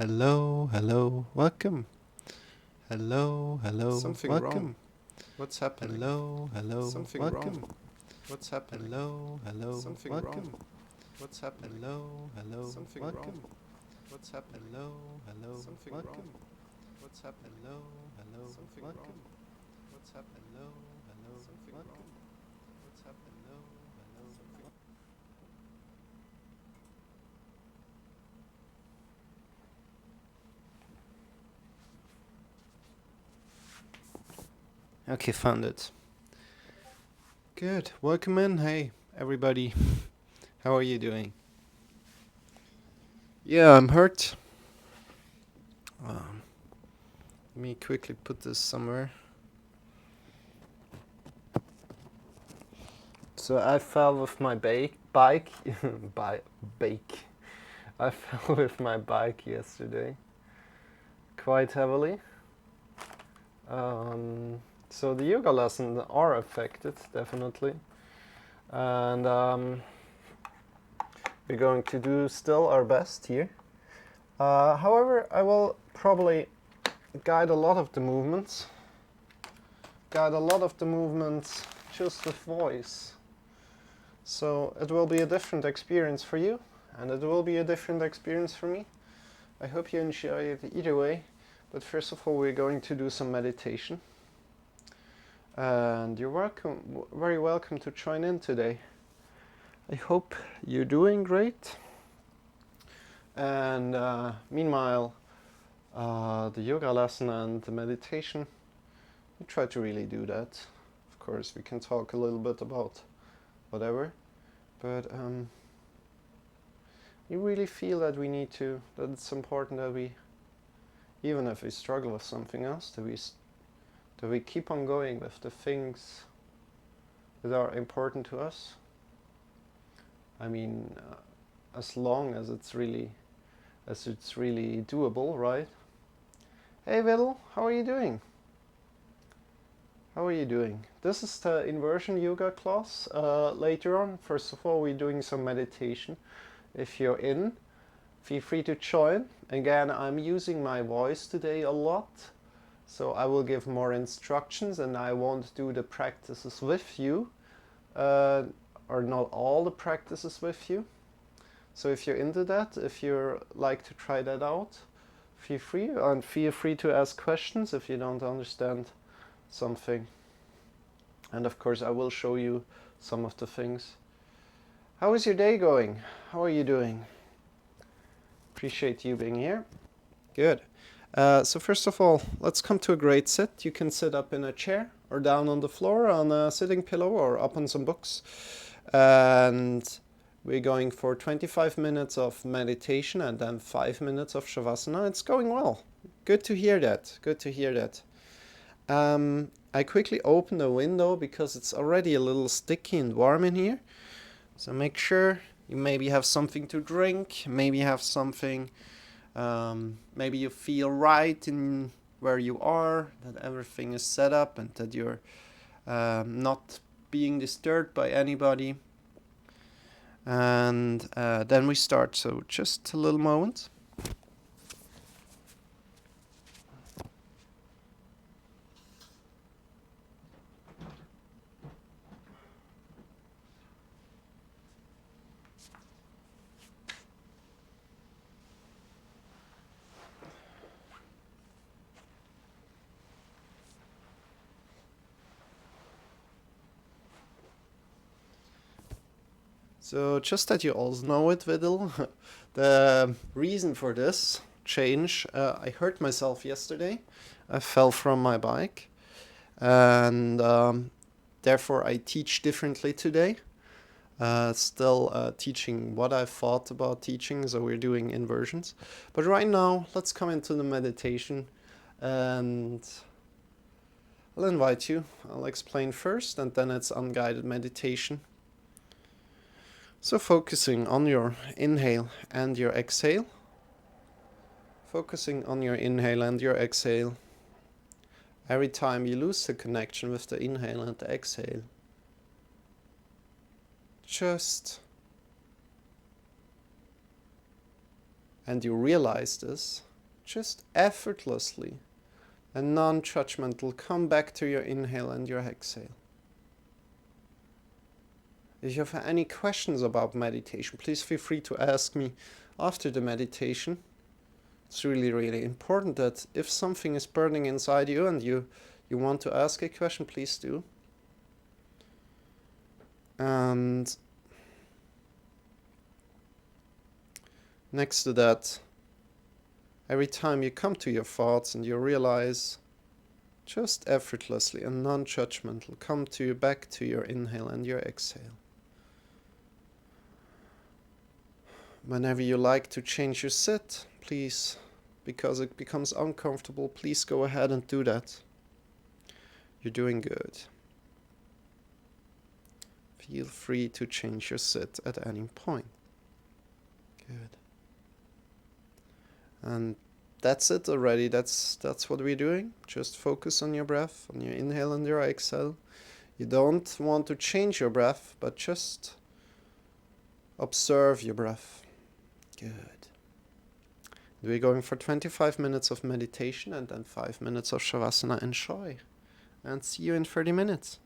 Hello, hello, welcome. Hello, hello, Something welcome. wrong. What's happening? Hello, hello, Something welcome. wrong. What's happening? Hello, hello, Something welcome. wrong. What's happening? Hello, hello, Something welcome. wrong. What's happening? Hello, hello, Something welcome. wrong. What's happening? Hello, hello, Something welcome. wrong. What's happening? Hello, hello, Something welcome. wrong. What's happening? Hello, hello, Something. Okay, found it. Good. Welcome in. Hey, everybody. How are you doing? Yeah, I'm hurt. Let me quickly put this somewhere. So I fell with my bike. I fell with my bike yesterday, quite heavily. So the yoga lessons are affected, definitely. And we're going to do still our best here. However, I will probably guide a lot of the movements. Just with voice. So it will be a different experience for you, and it will be a different experience for me. I hope you enjoy it either way. But first of all, we're going to do some meditation. And you're very welcome to join in today. I hope you're doing great. And meanwhile, the yoga lesson and the meditation, we try to really do that. Of course, we can talk a little bit about whatever, but you really feel that that it's important that we, even if we struggle with something else, that we keep on going with the things that are important to us. I mean, as long as it's really doable, right? Hey Vidal, how are you doing? How are you doing? This is the inversion yoga class. Later on, first of all, we're doing some meditation. If you're in, feel free to join. Again, I'm using my voice today a lot, so I will give more instructions and I won't do the practices with you, or not all the practices with you. So if you're into that, if you like to try that out, feel free to ask questions if you don't understand something. And of course, I will show you some of the things. How is your day going? How are you doing? Appreciate you being here. Good. So first of all, let's come to a great sit. You can sit up in a chair or down on the floor on a sitting pillow or up on some books. And we're going for 25 minutes of meditation and then 5 minutes of Shavasana. It's going well. Good to hear that. Good to hear that. I quickly open the window because it's already a little sticky and warm in here. So make sure you maybe have something to drink, maybe have something, maybe you feel right in where you are, that everything is set up and that you're not being disturbed by anybody. And then we start. So just a little moment. So just that you all know it, Vidal, the reason for this change, I hurt myself yesterday. I fell from my bike, and therefore I teach differently today. Still teaching what I thought about teaching, so we're doing inversions. But right now, let's come into the meditation, and I'll invite you. I'll explain first, and then it's unguided meditation. So focusing on your inhale and your exhale. Focusing on your inhale and your exhale. Every time you lose the connection with the inhale and the exhale, and you realize this, just effortlessly and non-judgmental, come back to your inhale and your exhale. If you have any questions about meditation, please feel free to ask me after the meditation. It's really, really important that if something is burning inside you and you want to ask a question, please do. And next to that, every time you come to your thoughts and you realize, just effortlessly and non-judgmental, come back to your inhale and your exhale. Whenever you like to change your sit, please, because it becomes uncomfortable, please go ahead and do that. You're doing good. Feel free to change your sit at any point. Good. And that's it already. That's what we're doing. Just focus on your breath, on your inhale and your exhale. You don't want to change your breath, but just observe your breath. Good. We're going for 25 minutes of meditation and then 5 minutes of Shavasana. Enjoy. And see you in 30 minutes.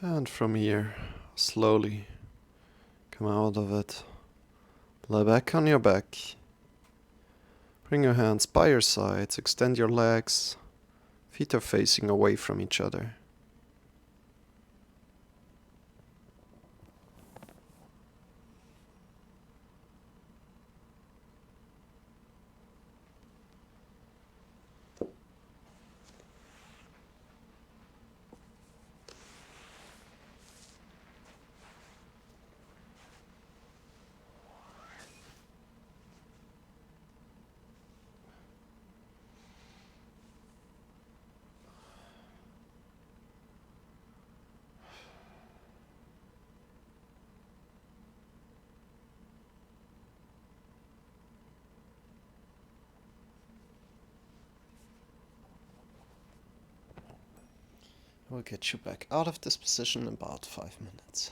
And from here, slowly come out of it. Lie back on your back. Bring your hands by your sides, extend your legs. Feet are facing away from each other. We'll get you back out of this position in about 5 minutes.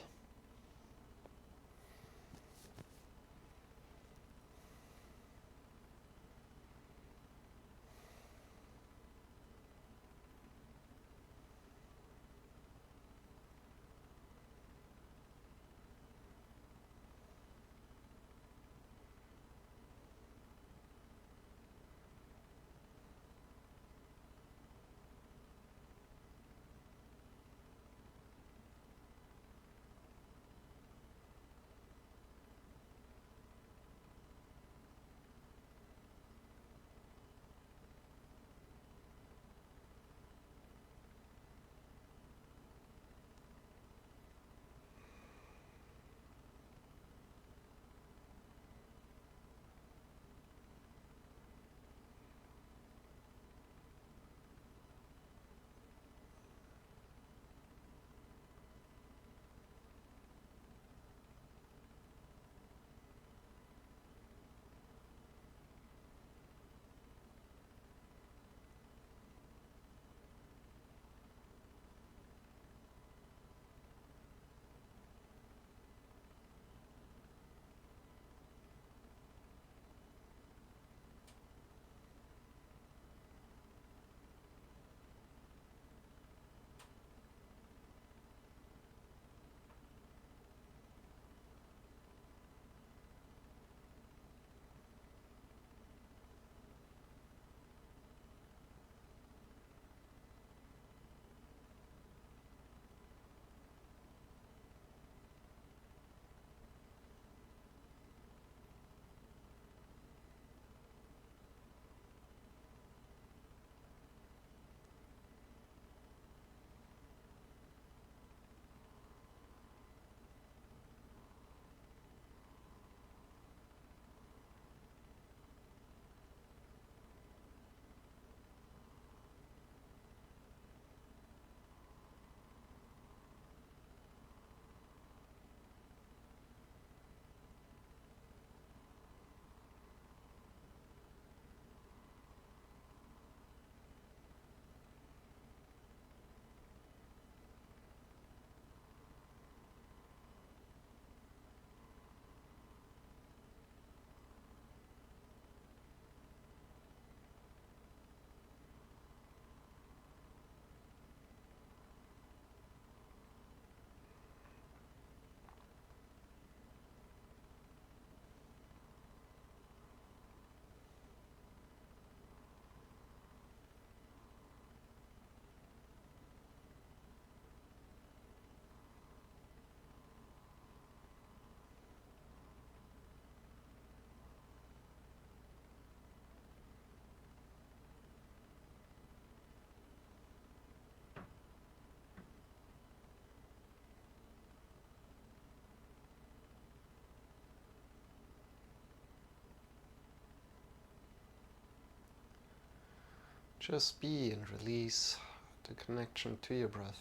Just be and release the connection to your breath.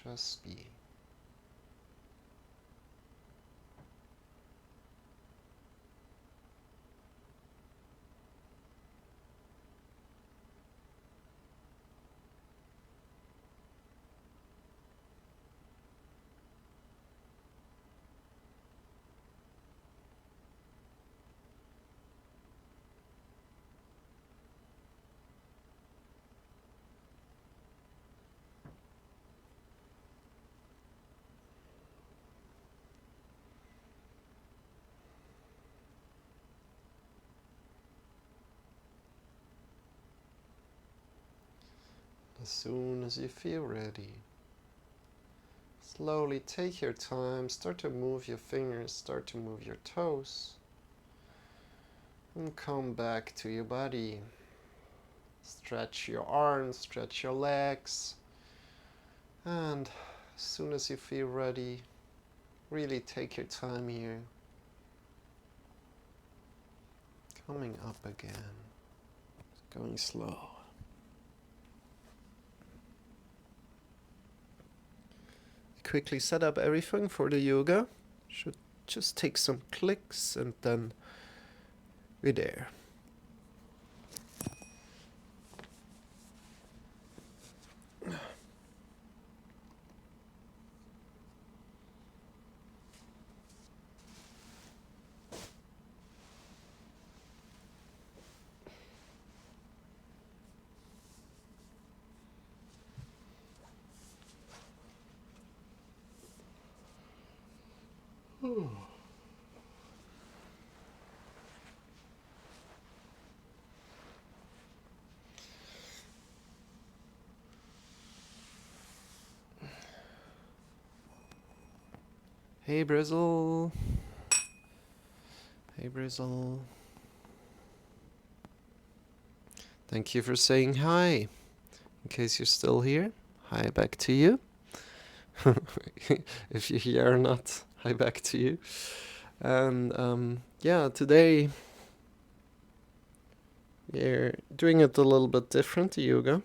Just be. As soon as you feel ready, slowly take your time, start to move your fingers, start to move your toes, and come back to your body. Stretch your arms, stretch your legs, and as soon as you feel ready, really take your time here. Coming up again, going slow. Quickly set up everything for the yoga. Should just take some clicks and then we're there. Hey Brizzle. Hey Brizzle. Thank you for saying hi. In case you're still here, hi back to you. If you're here or not, hi back to you. And yeah, today we're doing it a little bit different, the yoga.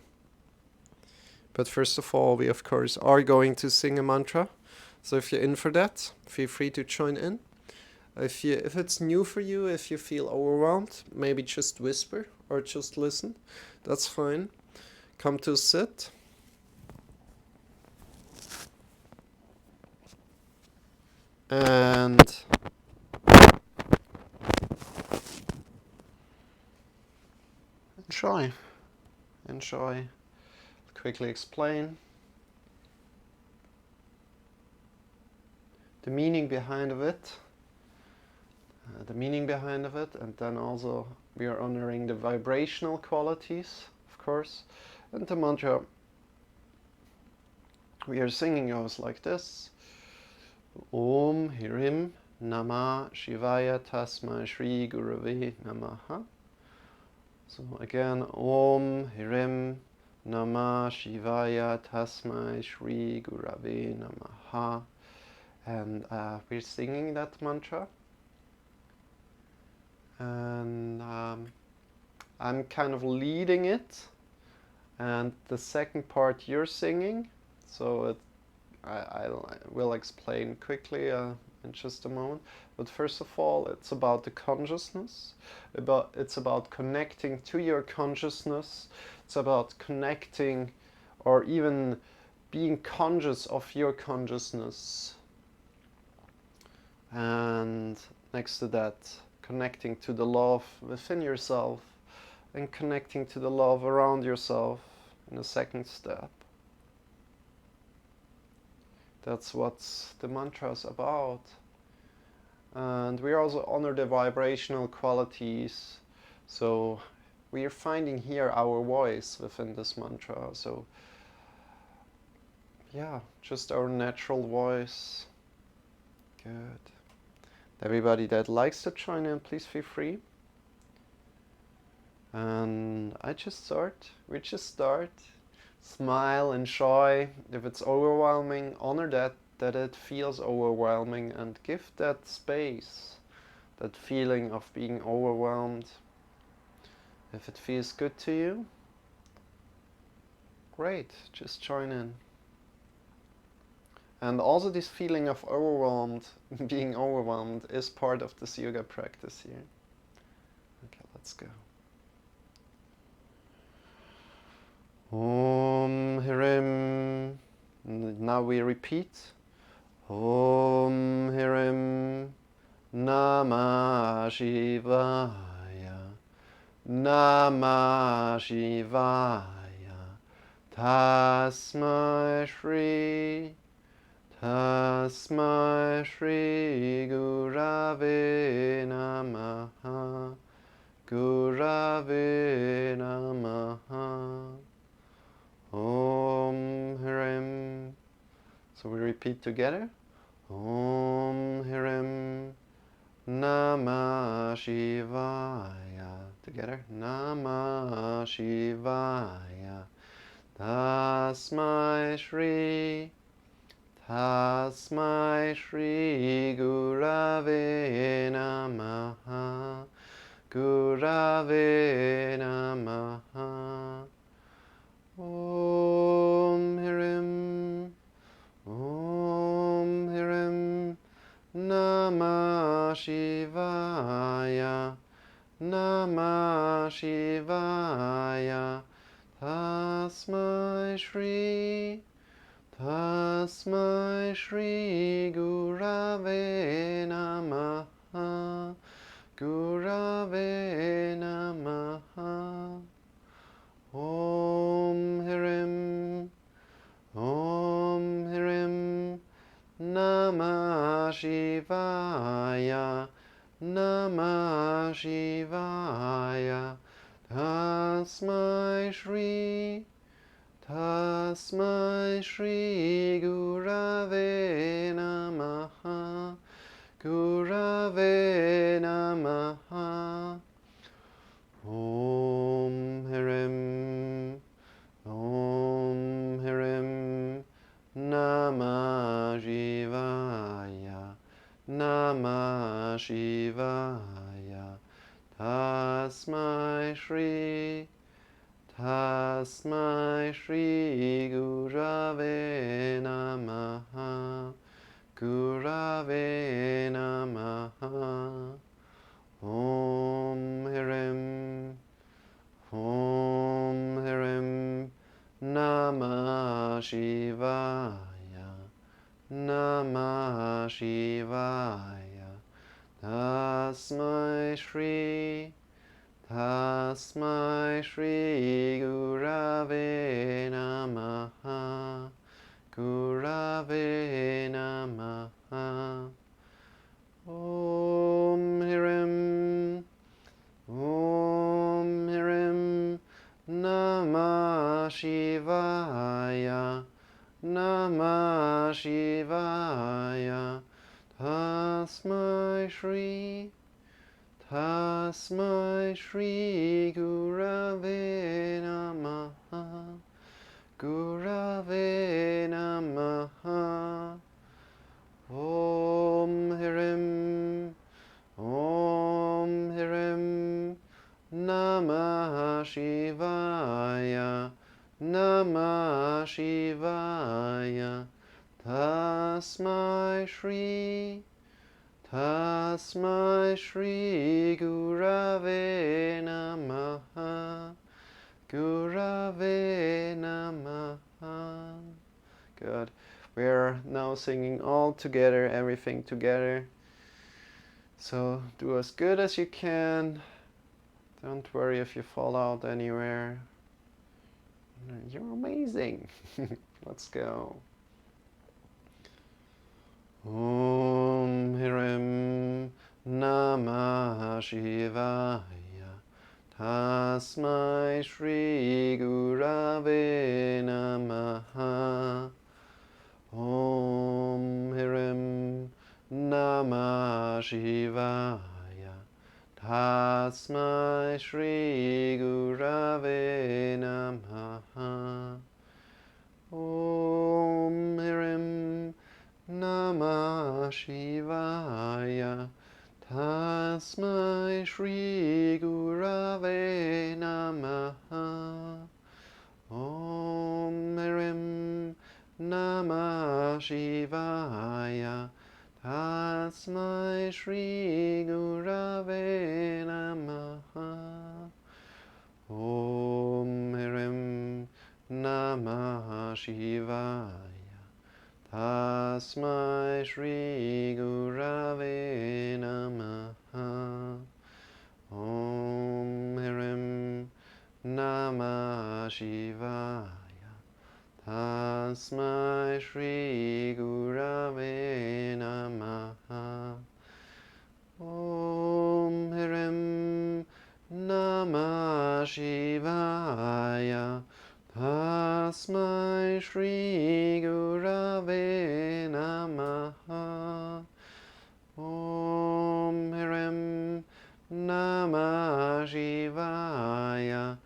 But first of all, we of course are going to sing a mantra. So if you're in for that, feel free to join in. If it's new for you, if you feel overwhelmed, maybe just whisper or just listen. That's fine. Come to sit. And enjoy. Enjoy. I'll quickly explain the meaning behind of it. And then also we are honoring the vibrational qualities, of course. And the mantra we are singing goes like this. Om Hirim Nama Shivaya Tasmai Shri Gurave Namaha. So again, Om Hirim Nama Shivaya Tasmai Shri Gurave Namaha. And we're singing that mantra. And I'm kind of leading it. And the second part you're singing. So I will explain quickly in just a moment. But first of all, it's about the consciousness. It's about connecting to your consciousness. It's about connecting or even being conscious of your consciousness. And next to that, connecting to the love within yourself and connecting to the love around yourself in the second step. That's what the mantra is about. And we also honor the vibrational qualities. So we are finding here our voice within this mantra. So yeah, just our natural voice. Good. Everybody that likes to join in, please feel free. And we just start. Smile, enjoy. If it's overwhelming, honor that it feels overwhelming and give that space, that feeling of being overwhelmed. If it feels good to you, Great, just join in. And also this feeling of overwhelmed, being overwhelmed, is part of this yoga practice here. Okay, let's go. Om Hirim. Now we repeat. Om Hirim Namah Shivaya. Namah Shivaya. Tasmai Shri. Tasmai Shri Gurave Namaha. Gurave Namaha. Om Hirim. So we repeat together. Om Hirim Namah Shivaya. Together. Namah Shivaya. Tasmai Shri. Tasmai Shri Gurave Namaha. Gurave Namaha. Om Hirim. Om Hirim Namah Shivaya. Namah Shivaya. Tasmai Shri. Tasmai Shri Gurave Namaha. Gurave Namaha. Om Hirim. Om Hirim Namah Shivaya. Namah Shivaya. Tasmai Shri. Tasmai Shri Gurave Namaha. Gurave Namaha. Om Hirim. Om Hirim Namah Shivaya. Namah Shivaya. Tasmai Shri. Tasmai Shri Gurave Namaha. Gurave Namaha. Om Hirim. Om Hirim Namah Shivaya. Namah Shivaya. Tasmai Shri. Tasmai Shri Gurave Namaha. Gurave Namaha. Om Hirim. Om Hirim Namah Shivaya. Namah Shivaya. Tasmai Shri. Tasmai Shri Gurave Namaha. Gurave Namaha. Om Hirim. Om Hirim Namah Shivaya. Namah Shivaya. Tasmai Shri. Tasmai Shri Gurave Namaha. Gurave Namaha. Good. We're now singing all together, everything together. So do as good as you can. Don't worry if you fall out anywhere. You're amazing. Let's go. Om Hirim Namah Shivaya. Tasmai Shri Gurave Namaha. Om Hirim Namah Shivaya. Tasmai Shri Gurave Namaha. Om Hirim Namah Shivaya. Tasmai Shri Gurave Namaha. Om Namah Shivaya. Tasmai Shri Gurave Namaha. Om Hirim Namah Shivaya. Tasmai Shri Gurave Namaha. Om Hirim Namah Shivaya. Tasmai Shri Gurave Namaha. Om Hirim Namah Shivaya. Tasmai Shri Gurave Namaha. Om Hirim Namah Shivaya.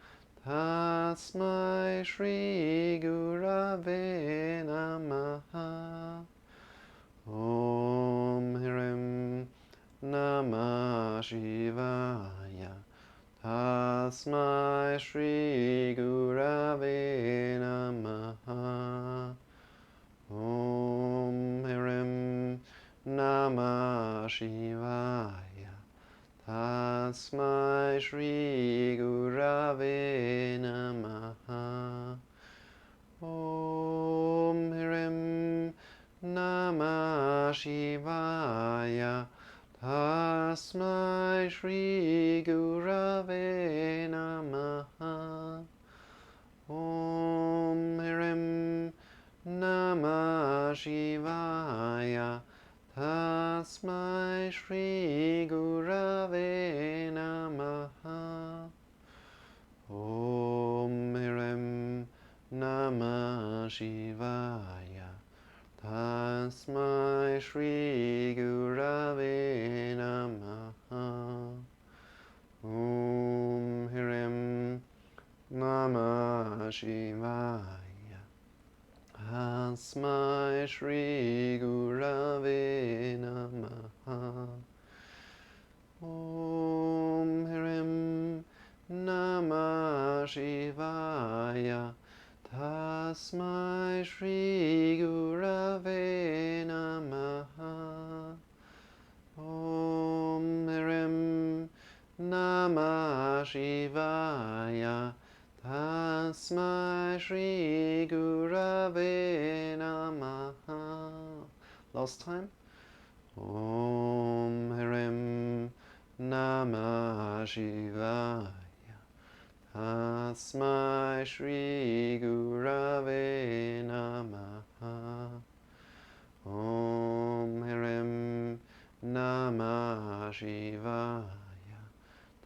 Tasmai Shri Gurave Namaha. Om Hirim Namah Shivaya. Tasmai Shri Gurave Namaha. Om Hirim Namah Shivaya. Tasmai Shri Gurave Namaha. Om Hirim Namah Shivaya. Tasmai Shri Gurave Namaha. Om Hirim Namah Shivaya. Tasmai Shri Gurave Namaha. Om Hirim Namah Shivaya. Tasmai Shri Gurave Namaha. Om Hirim Namah Shivaya. Tasmai Shri Gurave Namaha. Om Hirim Namah Shivaya. Tasmai Shri Gurave Namaha. Om Hirim Namah Shivaya. Tasmai Shri Gurave Namaha. Last time. Om Hirim Namah Shivaya. Tasmai Shri Gurave Namaha. Om Hirim Namah Shivaya.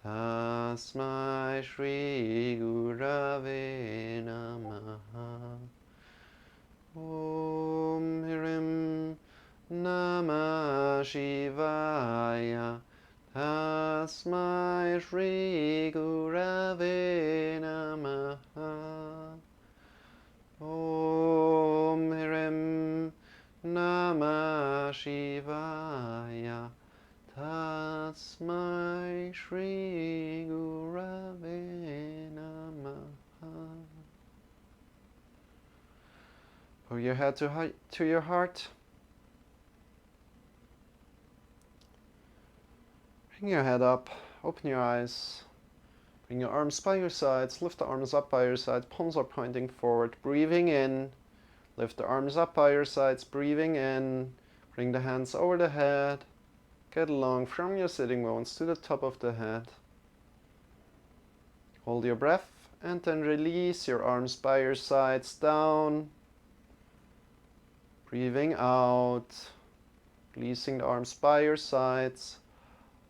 Tasmai Shri Gurave Namaha. Om Hirim Namah Shivaya. Tasmai Shri Gurave Namaha. Om Hirim Namah Shivaya. Tasmai Shri Gurave Namaha. Pull your head to your heart. Bring your head up, open your eyes. Bring your arms by your sides, lift the arms up by your sides, palms are pointing forward, breathing in. Lift the arms up by your sides, breathing in. Bring the hands over the head. Get along from your sitting bones to the top of the head. Hold your breath and then release your arms by your sides down. Breathing out. Releasing the arms by your sides.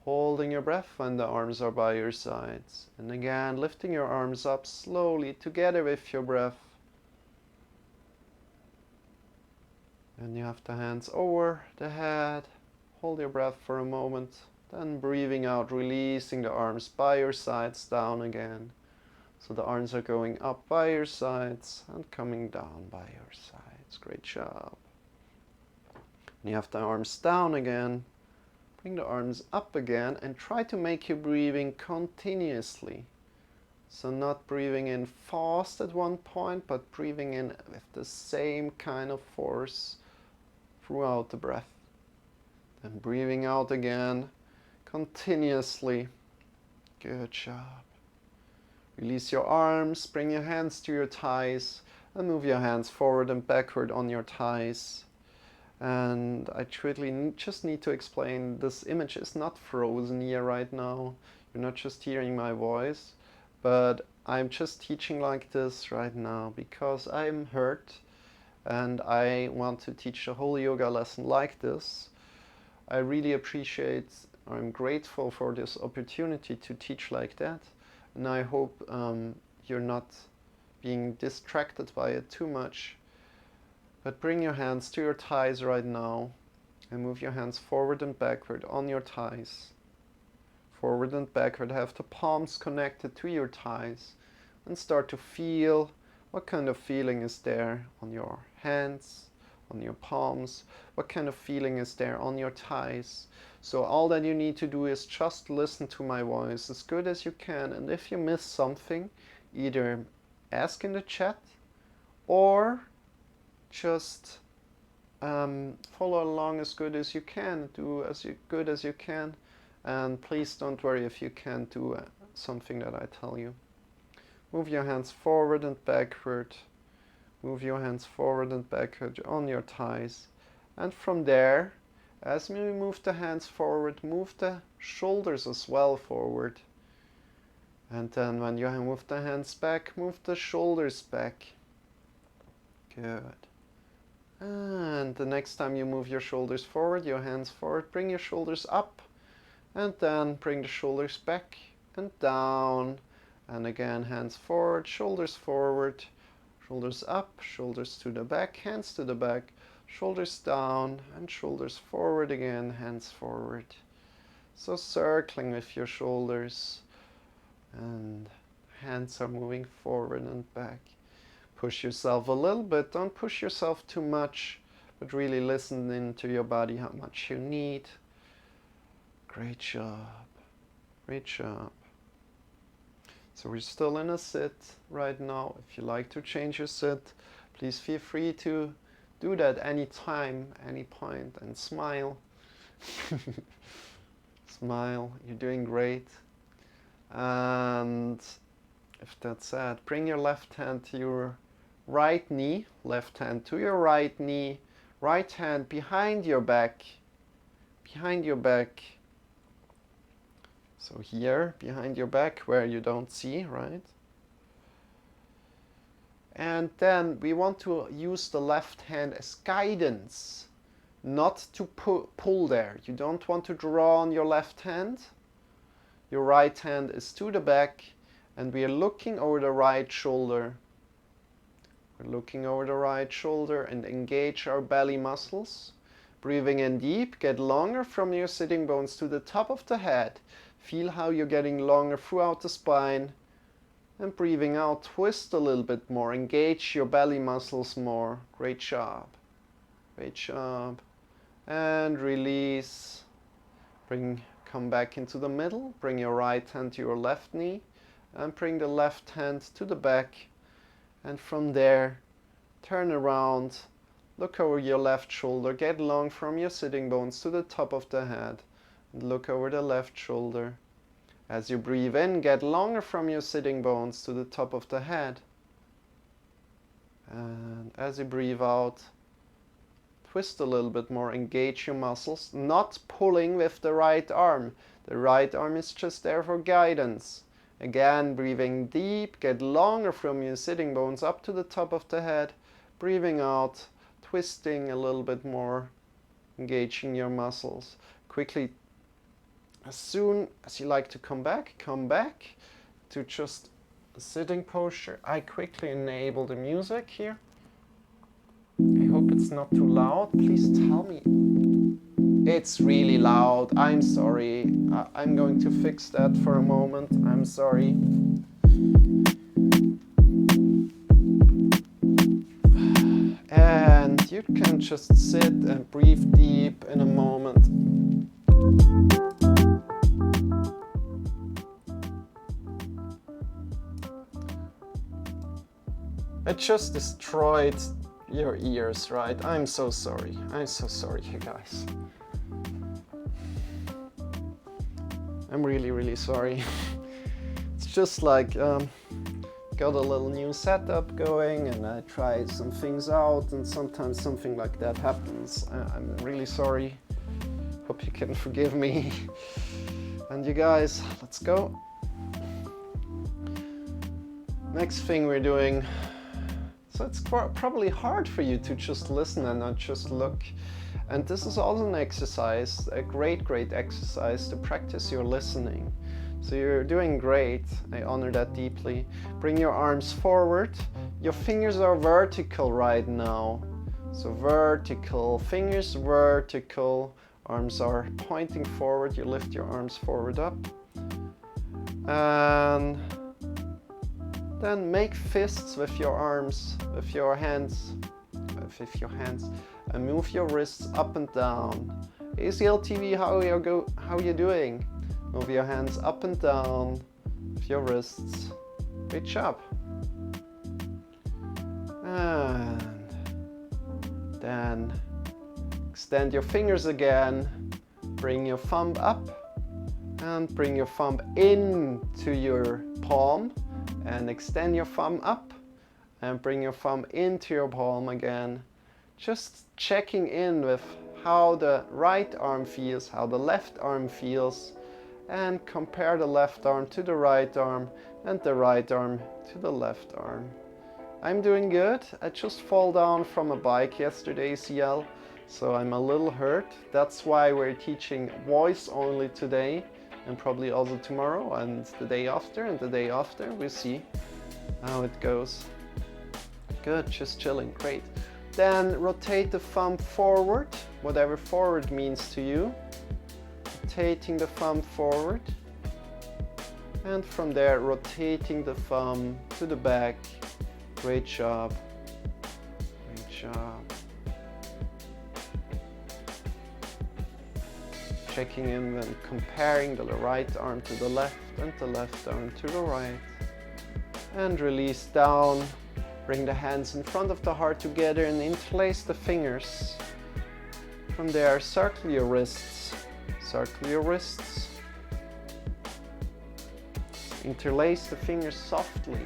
Holding your breath when the arms are by your sides. And again, lifting your arms up slowly together with your breath. And you have the hands over the head. Hold your breath for a moment. Then breathing out, releasing the arms by your sides down again. So the arms are going up by your sides and coming down by your sides. Great job. And you have the arms down again. Bring the arms up again and try to make your breathing continuously. So not breathing in fast at one point, but breathing in with the same kind of force throughout the breath. Then breathing out again, continuously. Good job. Release your arms, bring your hands to your thighs, and move your hands forward and backward on your thighs. And I truly just need to explain, this image is not frozen here right now. You're not just hearing my voice, but I'm just teaching like this right now because I'm hurt and I want to teach a whole yoga lesson like this. I really appreciate, I'm grateful for this opportunity to teach like that, and I hope you're not being distracted by it too much. But bring your hands to your thighs right now and move your hands forward and backward on your thighs. Forward and backward, have the palms connected to your thighs and start to feel what kind of feeling is there on your hands, on your palms, what kind of feeling is there on your thighs. So all that you need to do is just listen to my voice as good as you can, and if you miss something, either ask in the chat or just follow along as good as you can, do as good as you can, and please don't worry if you can't do something that I tell you. Move your hands forward and backward. Move your hands forward and backward on your thighs. And from there, as we move the hands forward, move the shoulders as well forward. And then when you move the hands back, move the shoulders back. Good. And the next time you move your shoulders forward, your hands forward, bring your shoulders up. And then bring the shoulders back and down. And again, hands forward, shoulders up, shoulders to the back, hands to the back, shoulders down, and shoulders forward again, hands forward. So circling with your shoulders, and hands are moving forward and back. Push yourself a little bit, don't push yourself too much, but really listen into your body how much you need. Great job, great job. So we're still in a sit right now. If you like to change your sit, please feel free to do that anytime, any point, and smile. Smile, you're doing great. And if that's it, bring your left hand to your right knee, left hand to your right knee, right hand behind your back, behind your back. So here, behind your back, where you don't see, right? And then we want to use the left hand as guidance, not to pull there. You don't want to draw on your left hand. Your right hand is to the back, and we are looking over the right shoulder. We're looking over the right shoulder and engage our belly muscles. Breathing in deep, get longer from your sitting bones to the top of the head. Feel how you're getting longer throughout the spine. And breathing out, twist a little bit more. Engage your belly muscles more. Great job. Great job. And release. Come back into the middle. Bring your right hand to your left knee. And bring the left hand to the back. And from there, turn around. Look over your left shoulder. Get long from your sitting bones to the top of the head. Look over the left shoulder. As you breathe in, get longer from your sitting bones to the top of the head. And as you breathe out, twist a little bit more, engage your muscles, not pulling with the right arm. The right arm is just there for guidance. Again, breathing deep, get longer from your sitting bones up to the top of the head. Breathing out, twisting a little bit more, engaging your muscles. Quickly, as soon as you like to come back to just a sitting posture. I quickly enable the music here. I hope it's not too loud. Please tell me. It's really loud. I'm sorry. I'm going to fix that for a moment. I'm sorry. And you can just sit and breathe deep in a moment. I just destroyed your ears, right? I'm so sorry. I'm so sorry, you guys. I'm really, really sorry. It's just like, got a little new setup going and I tried some things out and sometimes something like that happens. I'm really sorry. Hope you can forgive me. And you guys, let's go. Next thing we're doing. So it's probably hard for you to just listen and not just look. And this is also an exercise, a great exercise to practice your listening. So you're doing great. I honor that deeply. Bring your arms forward. Your fingers are vertical right now. So vertical, fingers vertical, arms are pointing forward. You lift your arms forward up. And then make fists with your arms, with your hands, and move your wrists up and down. ACLTV, how you doing? Move your hands up and down with your wrists. Reach up. And then extend your fingers again. Bring your thumb up and bring your thumb into your palm. And extend your thumb up and bring your thumb into your palm again. Just checking in with how the right arm feels, how the left arm feels, and compare the left arm to the right arm and the right arm to the left arm. I'm doing good. I just fall down from a bike yesterday, CL, so I'm a little hurt. That's why we're teaching voice only today. And probably also tomorrow and the day after and the day after. We'll see how it goes. Good, just chilling, great. Then rotate the thumb forward, whatever forward means to you. Rotating the thumb forward. And from there, rotating the thumb to the back. Great job. Great job. Checking in and comparing the right arm to the left and the left arm to the right. And release down. Bring the hands in front of the heart together and interlace the fingers. From there, circle your wrists. Circle your wrists. Interlace the fingers softly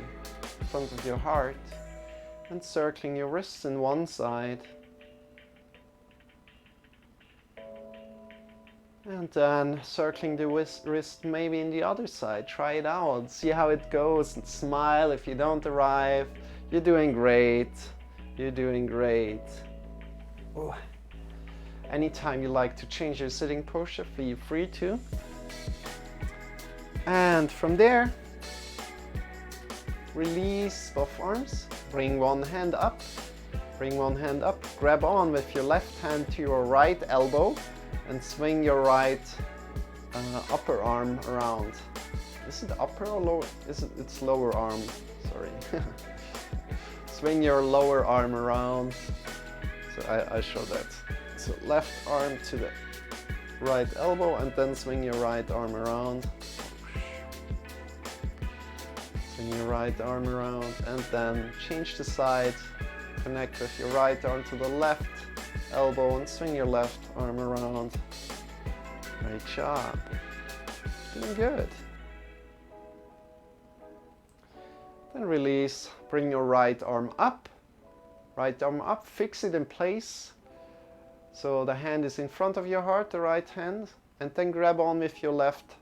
in front of your heart. And circling your wrists in one side. And then circling the wrist maybe in the other side. Try it out. See how it goes and smile if you don't arrive. You're doing great. You're doing great. Oh. Anytime you like to change your sitting posture, feel free to. And from there, release both arms. Bring one hand up. Bring one hand up. Grab on with your left hand to your right elbow. And swing your right upper arm around. Is it upper or lower? It's lower arm, sorry. Swing your lower arm around. So I show that. So left arm to the right elbow and then swing your right arm around. Swing your right arm around and then change the side. Connect with your right arm to the left elbow and swing your left arm around. Great job. Doing good. Then release. Bring your right arm up. Right arm up. Fix it in place. So the hand is in front of your heart, the right hand. And then grab on with your left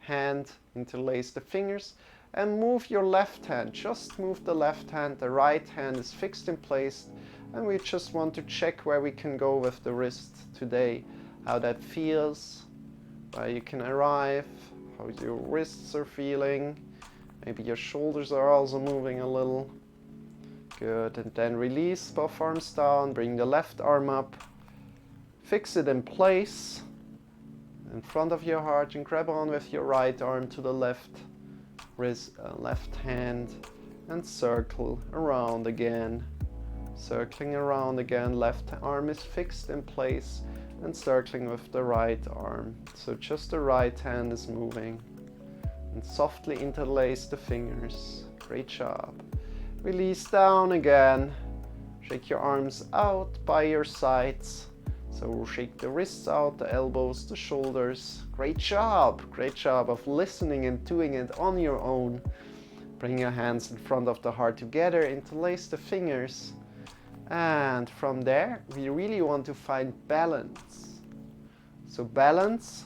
hand. Interlace the fingers. And move your left hand. Just move the left hand. The right hand is fixed in place. And we just want to check where we can go with the wrist today, how that feels, where you can arrive, how your wrists are feeling. Maybe your shoulders are also moving a little. Good, and then release both arms down, bring the left arm up, fix it in place in front of your heart and grab on with your right arm to the left wrist, left hand and circle around again. Circling around again, left arm is fixed in place and circling with the right arm. So just the right hand is moving. And softly interlace the fingers. Great job. Release down again. Shake your arms out by your sides. So shake the wrists out, the elbows, the shoulders. Great job of listening and doing it on your own. Bring your hands in front of the heart together, interlace the fingers. And from there, we really want to find balance. So balance,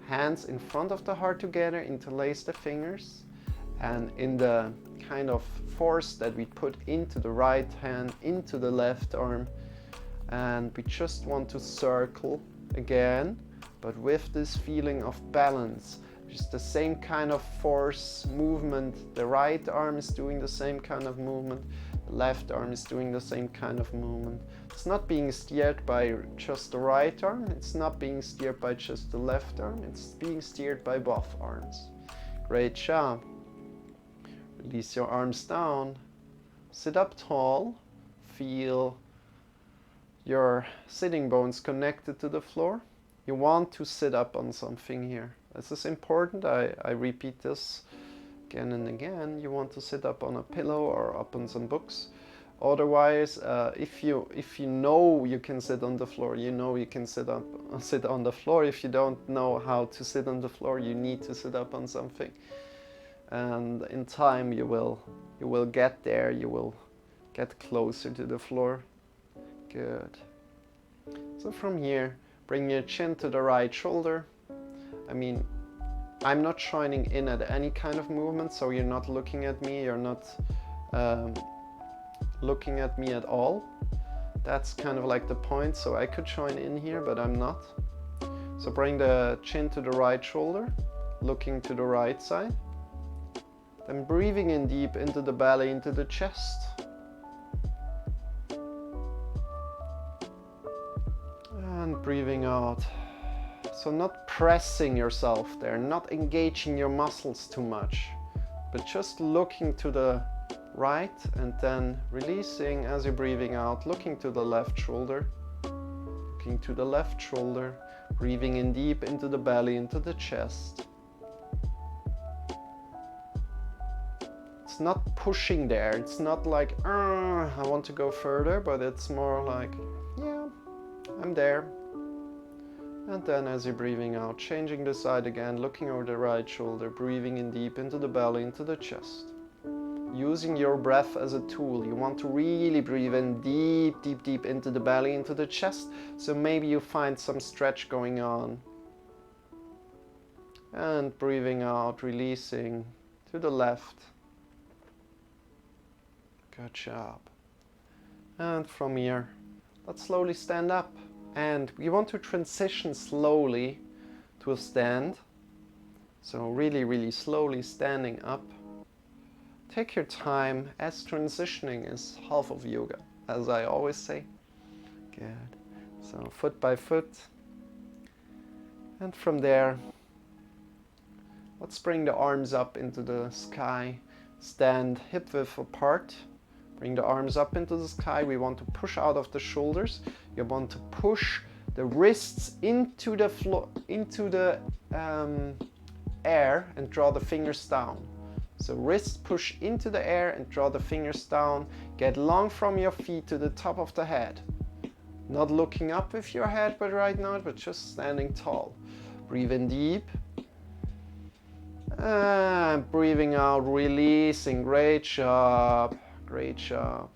hands in front of the heart together, interlace the fingers. And in the kind of force that we put into the right hand, into the left arm, and we just want to circle again, but with this feeling of balance. Just the same kind of force movement. The right arm is doing the same kind of movement. The left arm is doing the same kind of movement. It's not being steered by just the right arm. It's not being steered by just the left arm. It's being steered by both arms. Great job. Release your arms down. Sit up tall. Feel your sitting bones connected to the floor. You want to sit up on something here. This is important. I repeat this again and again. You want to sit up on a pillow or up on some books. Otherwise, if you know you can sit on the floor, you know you can sit on the floor. If you don't know how to sit on the floor, you need to sit up on something. And in time you will get there. You will get closer to the floor. Good. So from here, bring your chin to the right shoulder. I mean, I'm not joining in at any kind of movement, so you're not looking at me, you're not looking at me at all. That's kind of like the point, so I could join in here, but I'm not. So bring the chin to the right shoulder, looking to the right side. Then breathing in deep into the belly, into the chest. And breathing out. So not pressing yourself there, not engaging your muscles too much, but just looking to the right and then releasing as you're breathing out, looking to the left shoulder, looking to the left shoulder, breathing in deep into the belly, into the chest. It's not pushing there, it's not like, I want to go further, but it's more like, yeah, I'm there. And then as you're breathing out, changing the side again, looking over the right shoulder, breathing in deep into the belly, into the chest. Using your breath as a tool. You want to really breathe in deep, deep, deep into the belly, into the chest. So maybe you find some stretch going on. And breathing out, releasing to the left. Good job. And from here, let's slowly stand up. And we want to transition slowly to a stand. So really, really slowly standing up. Take your time, as transitioning is half of yoga, as I always say. Good. So foot by foot. And from there, let's bring the arms up into the sky. Stand hip width apart. Bring the arms up into the sky. We want to push out of the shoulders. You want to push the wrists into the floor, into the air, and draw the fingers down. So wrists push into the air and draw the fingers down. Get long from your feet to the top of the head. Not looking up with your head, but right now, but just standing tall. Breathe in deep. And breathing out, releasing. Great job. Great job.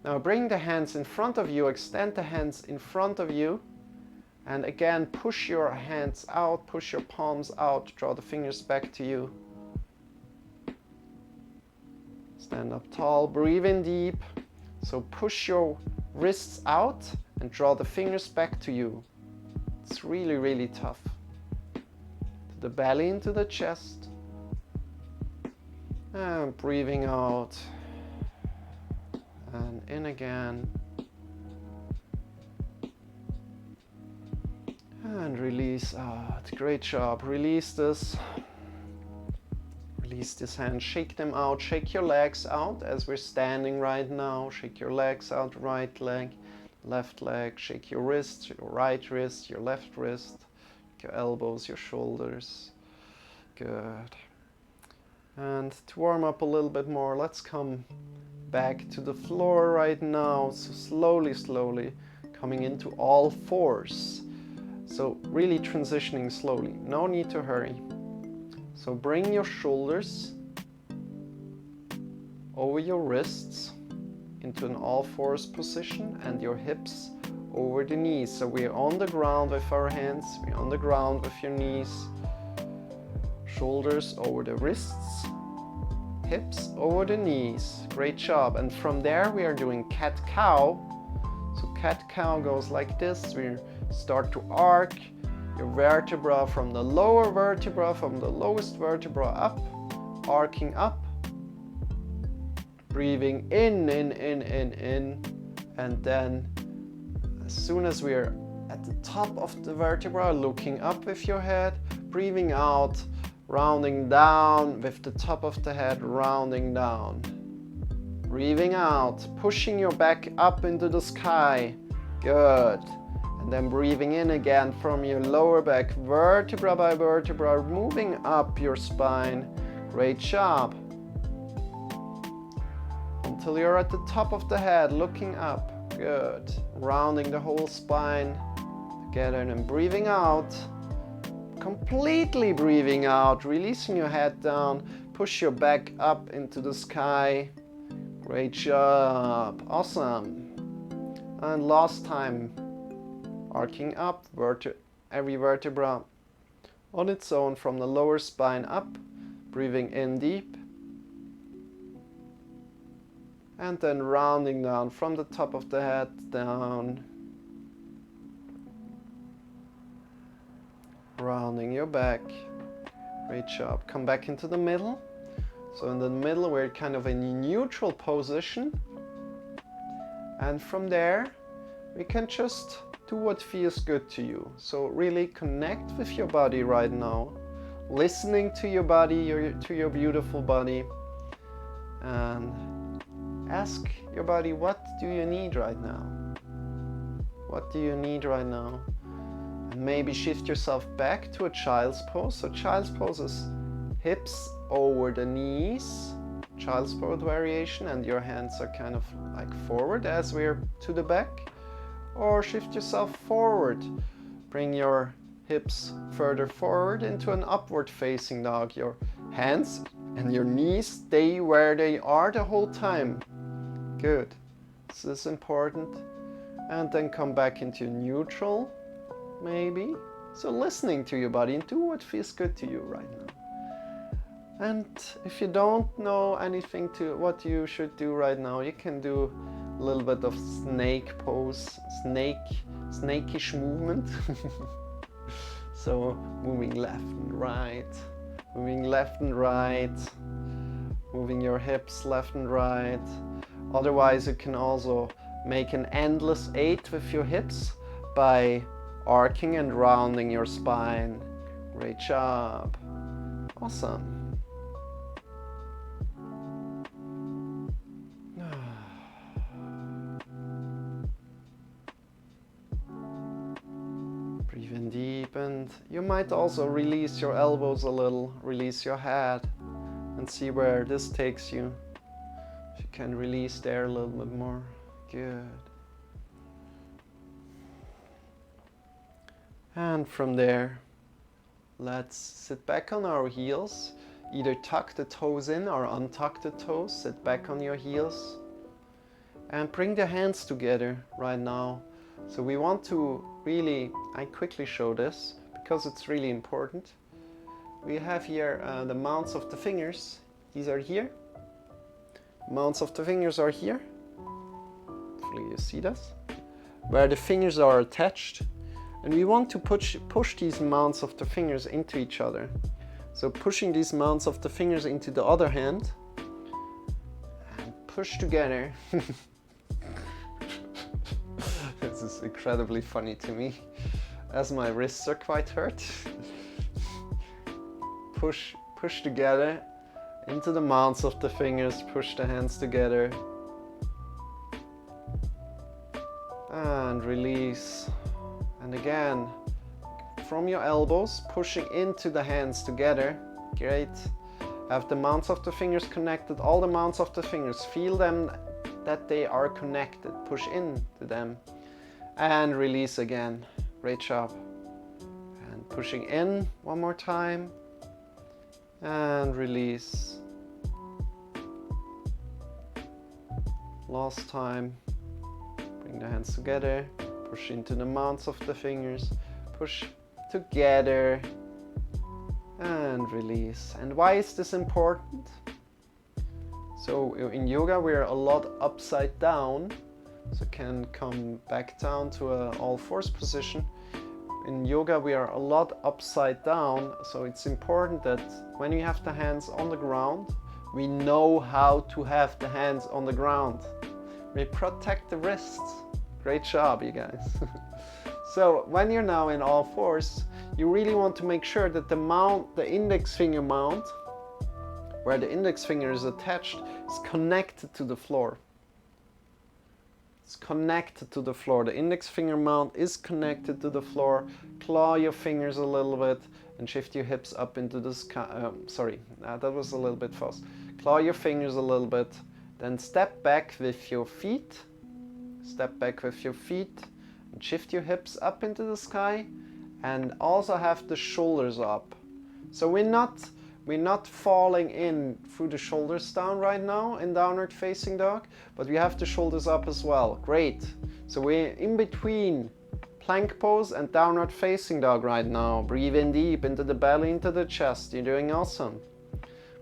Now bring the hands in front of you, extend the hands in front of you, and again push your hands out, push your palms out, draw the fingers back to you. Stand up tall, breathe in deep. So push your wrists out and draw the fingers back to you. It's really, really tough. To the belly, into the chest. And breathing out. And in again. And release out. Great job. Release this. Release this hand. Shake them out. Shake your legs out as we're standing right now. Shake your legs out. Right leg, left leg. Shake your wrist, your right wrist, your left wrist. Your elbows, your shoulders. Good. And to warm up a little bit more, let's come back to the floor right now. So slowly coming into all fours. So really transitioning slowly, no need to hurry. So bring your shoulders over your wrists into an all fours position and your hips over the knees. So we're on the ground with our hands, we're on the ground with your knees. Shoulders over the wrists, hips over the knees. Great job. And from there we are doing cat-cow. So cat-cow goes like this. We start to arc your vertebra from the lower vertebra, from the lowest vertebra up, arcing up, breathing in, and then as soon as we're at the top of the vertebra, looking up with your head, breathing out, rounding down with the top of the head, rounding down. Breathing out, pushing your back up into the sky. Good. And then breathing in again from your lower back, vertebra by vertebra, moving up your spine. Great job. Until you're at the top of the head, looking up. Good. Rounding the whole spine together and then breathing out. Completely breathing out, releasing your head down, push your back up into the sky. Great job. Awesome. And last time. Arcing up, every vertebra on its own from the lower spine up, breathing in deep, and then rounding down from the top of the head down, rounding your back. Great job. Come back into the middle. So in the middle we're kind of in a neutral position, and from there we can just do what feels good to you. So really connect with your body right now, listening to your body, to your beautiful body, and ask your body, what do you need right now? What do you need right now? And maybe shift yourself back to a child's pose. So child's pose is hips over the knees, child's pose variation, and your hands are kind of like forward as we're to the back. Or shift yourself forward. Bring your hips further forward into an upward facing dog. Your hands and your knees stay where they are the whole time. Good. This is important. And then come back into neutral, maybe. So listening to your body and do what feels good to you right now. And if you don't know anything to what you should do right now, you can do a little bit of snake pose, snakish movement. So moving left and right, moving left and right, moving your hips left and right. Otherwise you can also make an endless 8 with your hips by arcing and rounding your spine. Great job. Awesome. Breathe in deep, and you might also release your elbows a little, release your head, and see where this takes you. If you can release there a little bit more. Good. And from there, let's sit back on our heels. Either tuck the toes in or untuck the toes. Sit back on your heels. And bring the hands together right now. So we want to really, I quickly show this because it's really important. We have here the mounts of the fingers. These are here. Mounts of the fingers are here. Hopefully you see this. Where the fingers are attached. And we want to push these mounts of the fingers into each other. So pushing these mounts of the fingers into the other hand. And push together. This is incredibly funny to me, as my wrists are quite hurt. Push together into the mounts of the fingers, push the hands together. And release. And again, from your elbows, pushing into the hands together. Great. Have the mounts of the fingers connected, all the mounts of the fingers. Feel them that they are connected. Push in to them and release again. Great job. And pushing in one more time and release. Last time. Bring the hands together. Push into the mounts of the fingers. Push together and release. And why is this important? So in yoga we're a lot upside down, so can come back down to a all fours position. In yoga we are a lot upside down, so it's important that when you have the hands on the ground, we know how to have the hands on the ground. We protect the wrists. Great job, you guys. So when you're now in all fours, you really want to make sure that the mount, the index finger mount, where the index finger is attached, is connected to the floor. It's connected to the floor. The index finger mount is connected to the floor. Claw your fingers a little bit and shift your hips up into the sky. That was a little bit fast. Claw your fingers a little bit. Then step back with your feet. Step back with your feet and shift your hips up into the sky. And also have the shoulders up. So we're not falling in through the shoulders down right now in downward facing dog, but we have the shoulders up as well. Great. So we're in between plank pose and downward facing dog right now. Breathe in deep into the belly, into the chest. You're doing awesome.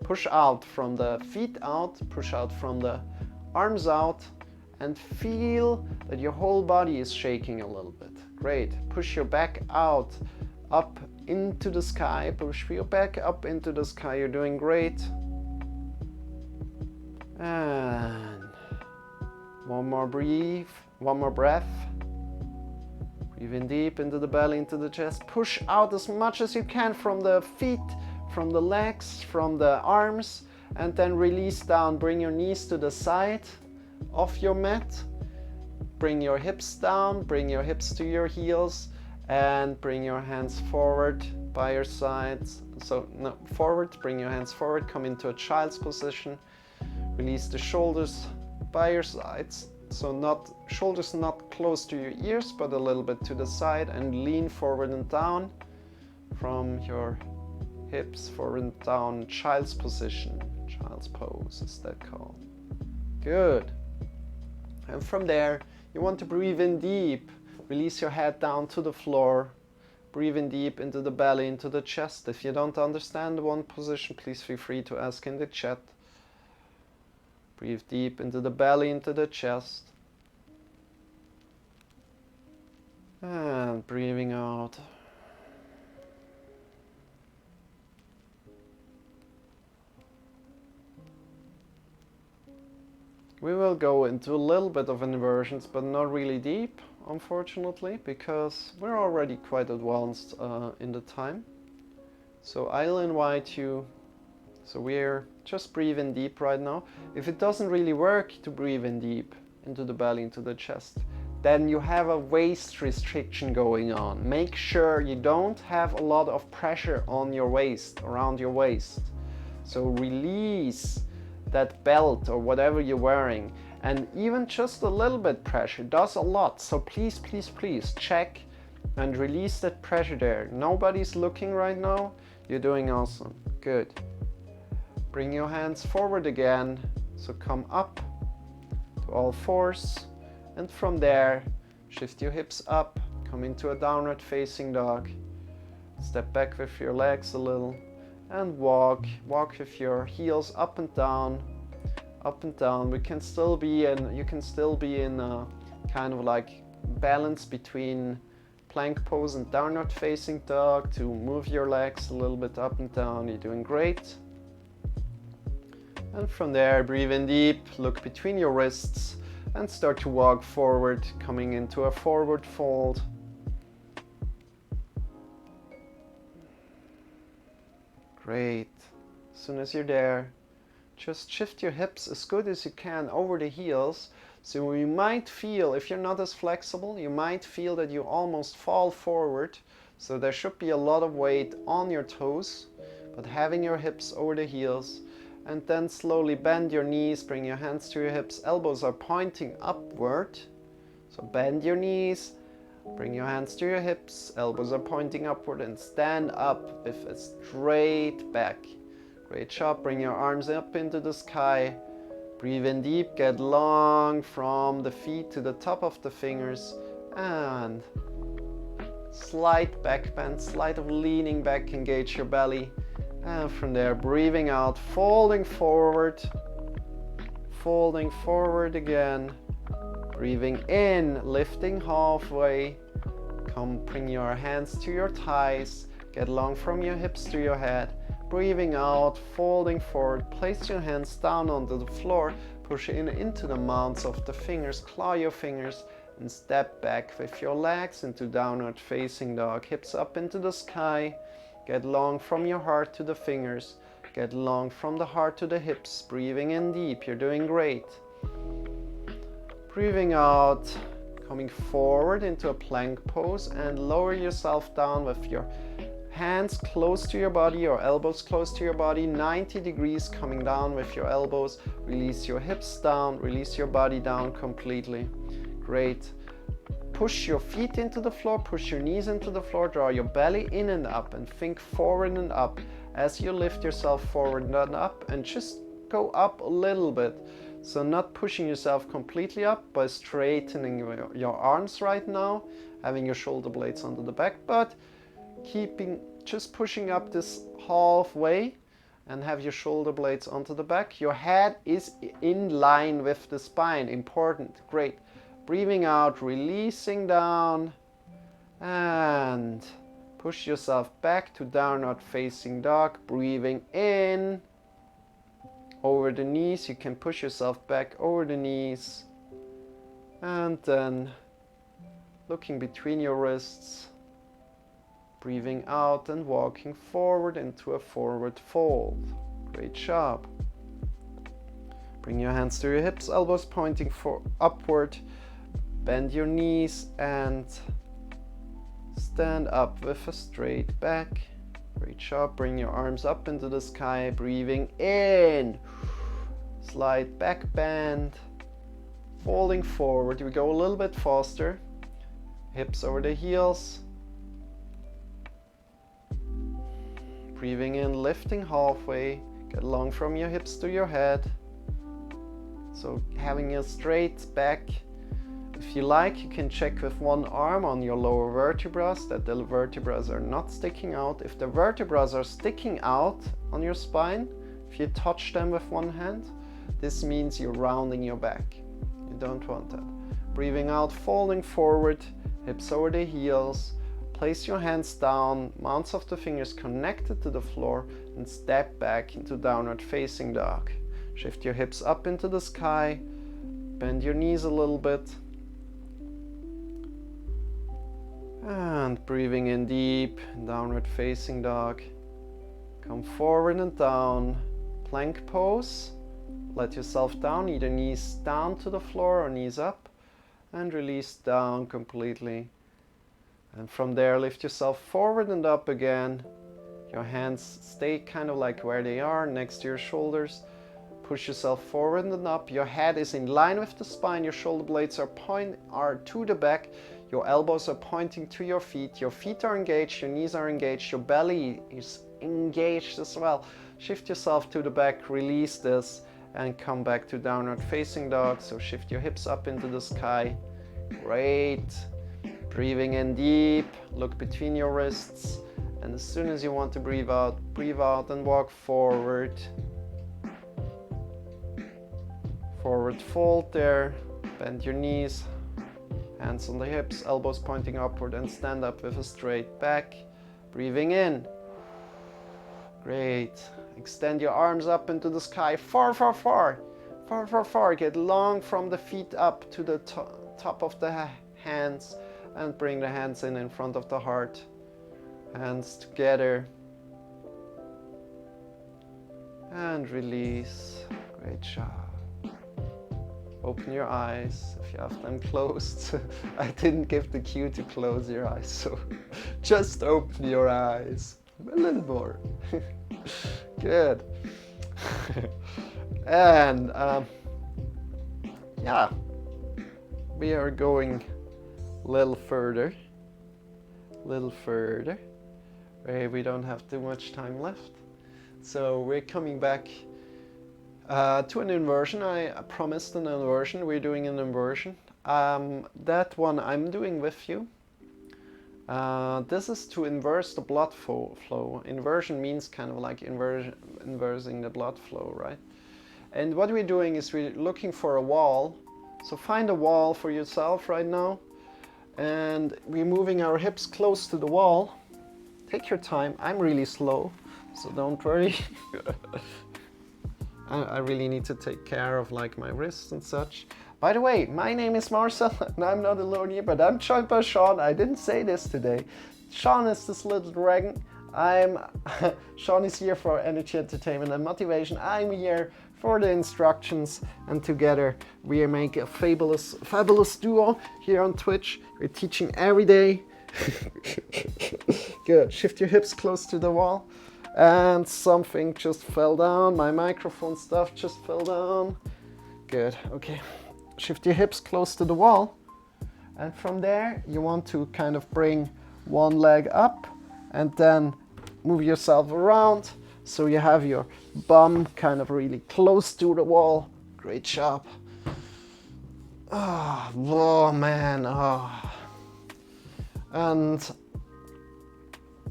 Push out from the feet out, push out from the arms out, and feel that your whole body is shaking a little bit. Great. Push your back out, up into the sky. Push your back up into the sky. You're doing great. And one more breath. Breathe in deep into the belly, into the chest. Push out as much as you can from the feet, from the legs, from the arms, and then release down. Bring your knees to the side of your mat. Bring your hips down, bring your hips to your heels, and bring your hands forward by your sides. Forward, bring your hands forward, come into a child's position. Release the shoulders by your sides. So shoulders not close to your ears, but a little bit to the side, and lean forward and down from your hips, forward and down, child's position. Child's pose is that called. Good. And from there, you want to breathe in deep. Release your head down to the floor. Breathe in deep into the belly, into the chest. If you don't understand one position, please feel free to ask in the chat. Breathe deep into the belly, into the chest. And breathing out. We will go into a little bit of inversions, but not really deep, unfortunately, because we're already quite advanced in the time. So I'll invite you, so we're just breathing deep right now. If it doesn't really work to breathe in deep into the belly, into the chest, then you have a waist restriction going on. Make sure you don't have a lot of pressure on your waist, around your waist. So release that belt or whatever you're wearing, and even just a little bit pressure does a lot. So please, please, please check and release that pressure there. Nobody's looking right now. You're doing awesome. Good. Bring your hands forward again. So come up to all fours, and from there shift your hips up, come into a downward facing dog. Step back with your legs a little and walk with your heels up and down, up and down. You can still be in a kind of like balance between plank pose and downward facing dog to move your legs a little bit up and down. You're doing great. And from there, breathe in deep, look between your wrists and start to walk forward, coming into a forward fold. Great. As soon as you're there, just shift your hips as good as you can over the heels. So you might feel, if you're not as flexible, you might feel that you almost fall forward. So there should be a lot of weight on your toes, but having your hips over the heels. And then slowly bend your knees, bring your hands to your hips, elbows are pointing upward. So bend your knees, bring your hands to your hips, elbows are pointing upward, and stand up with a straight back. Great job, bring your arms up into the sky. Breathe in deep, get long from the feet to the top of the fingers, and slight back bend, slight of leaning back, engage your belly. And from there, breathing out, folding forward again. Breathing in, lifting halfway. Bring your hands to your thighs, get long from your hips to your head. Breathing out, folding forward, place your hands down onto the floor, push in into the mounts of the fingers, claw your fingers, and step back with your legs into downward facing dog. Hips up into the sky. Get long from your heart to the fingers. Get long from the heart to the hips. Breathing in deep. You're doing great. Breathing out. Coming forward into a plank pose and lower yourself down with your hands close to your body, your elbows close to your body, 90 degrees, coming down with your elbows. Release your hips down. Release your body down completely. Great. Push your feet into the floor, push your knees into the floor, draw your belly in and up, and think forward and up as you lift yourself forward and up, and just go up a little bit. So not pushing yourself completely up by straightening your arms right now, having your shoulder blades onto the back, but just pushing up this halfway and have your shoulder blades onto the back. Your head is in line with the spine, important, great. Breathing out, releasing down, and push yourself back to downward facing dog. Breathing in, over the knees. You can push yourself back over the knees, and then looking between your wrists. Breathing out and walking forward into a forward fold. Great job. Bring your hands to your hips, elbows pointing upward. Bend your knees and stand up with a straight back. Great job. Bring your arms up into the sky. Breathing in. Slight back bend. Folding forward. We go a little bit faster. Hips over the heels. Breathing in, lifting halfway. Get long from your hips to your head. So having a straight back. If you like, you can check with one arm on your lower vertebrae that the vertebrae are not sticking out. If the vertebrae are sticking out on your spine, if you touch them with one hand, this means you're rounding your back. You don't want that. Breathing out, folding forward, hips over the heels. Place your hands down, mounts of the fingers connected to the floor, and step back into downward facing dog. Shift your hips up into the sky. Bend your knees a little bit. And breathing in deep, downward facing dog. Come forward and down, plank pose. Let yourself down, either knees down to the floor or knees up, and release down completely. And from there, lift yourself forward and up again. Your hands stay kind of like where they are, next to your shoulders. Push yourself forward and up. Your head is in line with the spine. Your shoulder blades are to the back. Your elbows are pointing to your feet. Your feet are engaged. Your knees are engaged. Your belly is engaged as well. Shift yourself to the back. Release this and come back to downward facing dog. So shift your hips up into the sky. Great. Breathing in deep. Look between your wrists. And as soon as you want to breathe out and walk forward. Forward fold there. Bend your knees. Hands on the hips, elbows pointing upward, and stand up with a straight back. Breathing in. Great. Extend your arms up into the sky. Far, far, far. Far, far, far. Get long from the feet up to the top of the hands. And bring the hands in front of the heart. Hands together. And release. Great job. Open your eyes if you have them closed. I didn't give the cue to close your eyes, so just open your eyes a little more. Good. And yeah, we are going a little further. We don't have too much time left. So we're coming back to an inversion. I promised an inversion. We're doing an inversion. That one I'm doing with you. This is to inverse the blood flow. Inversion means kind of like inversing the blood flow, right? And what we're doing is we're looking for a wall. So find a wall for yourself right now. And we're moving our hips close to the wall. Take your time. I'm really slow, so don't worry. I really need to take care of like my wrists and such. By the way, my name is Marcel and I'm not alone here, but I'm joined by Shawn. I didn't say this today. Shawn is this little dragon. Shawn is here for energy, entertainment and motivation. I'm here for the instructions, and together we make a fabulous duo here on Twitch. We're teaching every day. Good. Shift your hips close to the wall. And something just fell down. My microphone stuff just fell down. Good. Okay. Shift your hips close to the wall. And from there, you want to kind of bring one leg up and then move yourself around. So you have your bum kind of really close to the wall. Great job. Oh man. Oh. And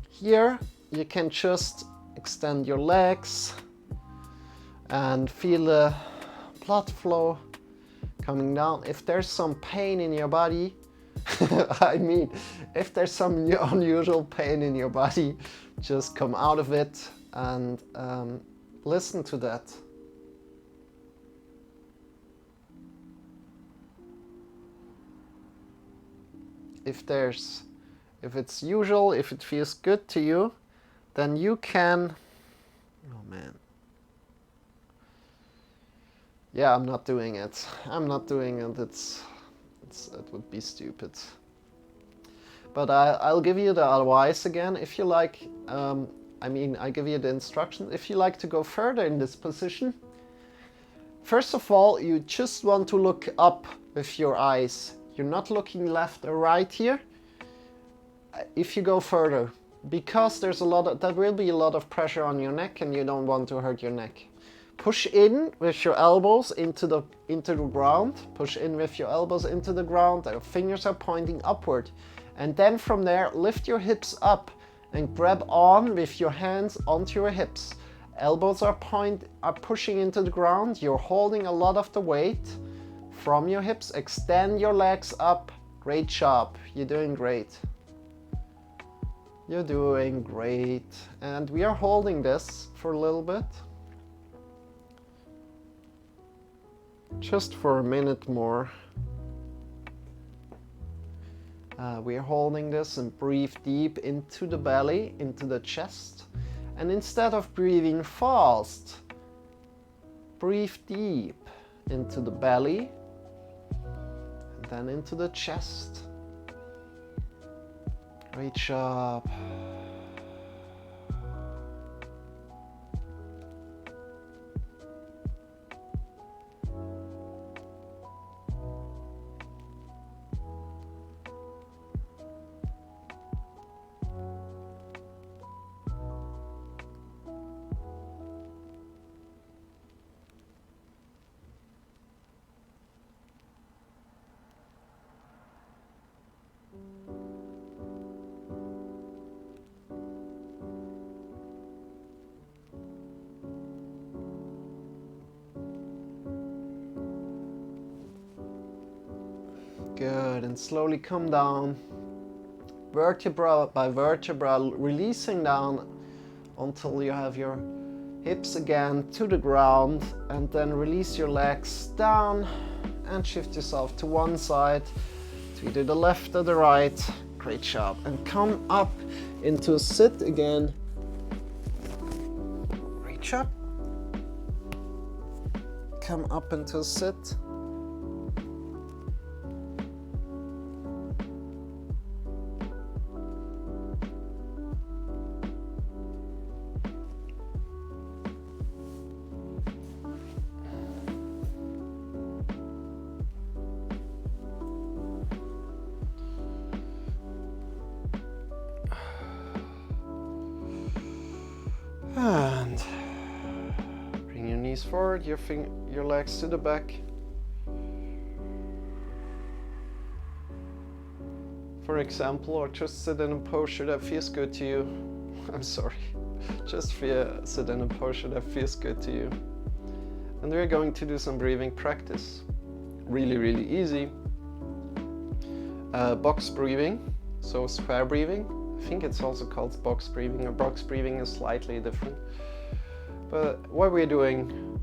here you can just extend your legs and feel the blood flow coming down. If there's some pain in your body, I mean, if there's some unusual pain in your body, just come out of it and listen to that. If it's usual, if it feels good to you, then you can, oh man. Yeah, I'm not doing it. It would be stupid. But I'll give you the advice again. If you like, I give you the instructions. If you like to go further in this position, first of all, you just want to look up with your eyes. You're not looking left or right here. If you go further, because there will be a lot of pressure on your neck and you don't want to hurt your neck. Push in with your elbows into the ground. Push in with your elbows into the ground. Your fingers are pointing upward. And then from there, lift your hips up and grab on with your hands onto your hips. Elbows are pushing into the ground. You're holding a lot of the weight from your hips. Extend your legs up. Great job. You're doing great. You're doing great. And we are holding this for a little bit. Just for a minute more. We are holding this and breathe deep into the belly, into the chest. And instead of breathing fast, breathe deep into the belly and then into the chest. Great job. Good, and slowly come down, vertebra by vertebra, releasing down until you have your hips again to the ground, and then release your legs down and shift yourself to one side, to either the left or the right. Great job. And come up into a sit again. Reach up. Come up into a sit. And bring your knees forward, your legs to the back. For example, or just sit in a posture that feels good to you. I'm sorry. Just sit in a posture that feels good to you. And we're going to do some breathing practice. Really, really easy. Box breathing, so square breathing. I think it's also called box breathing, or box breathing is slightly different. But what we're doing,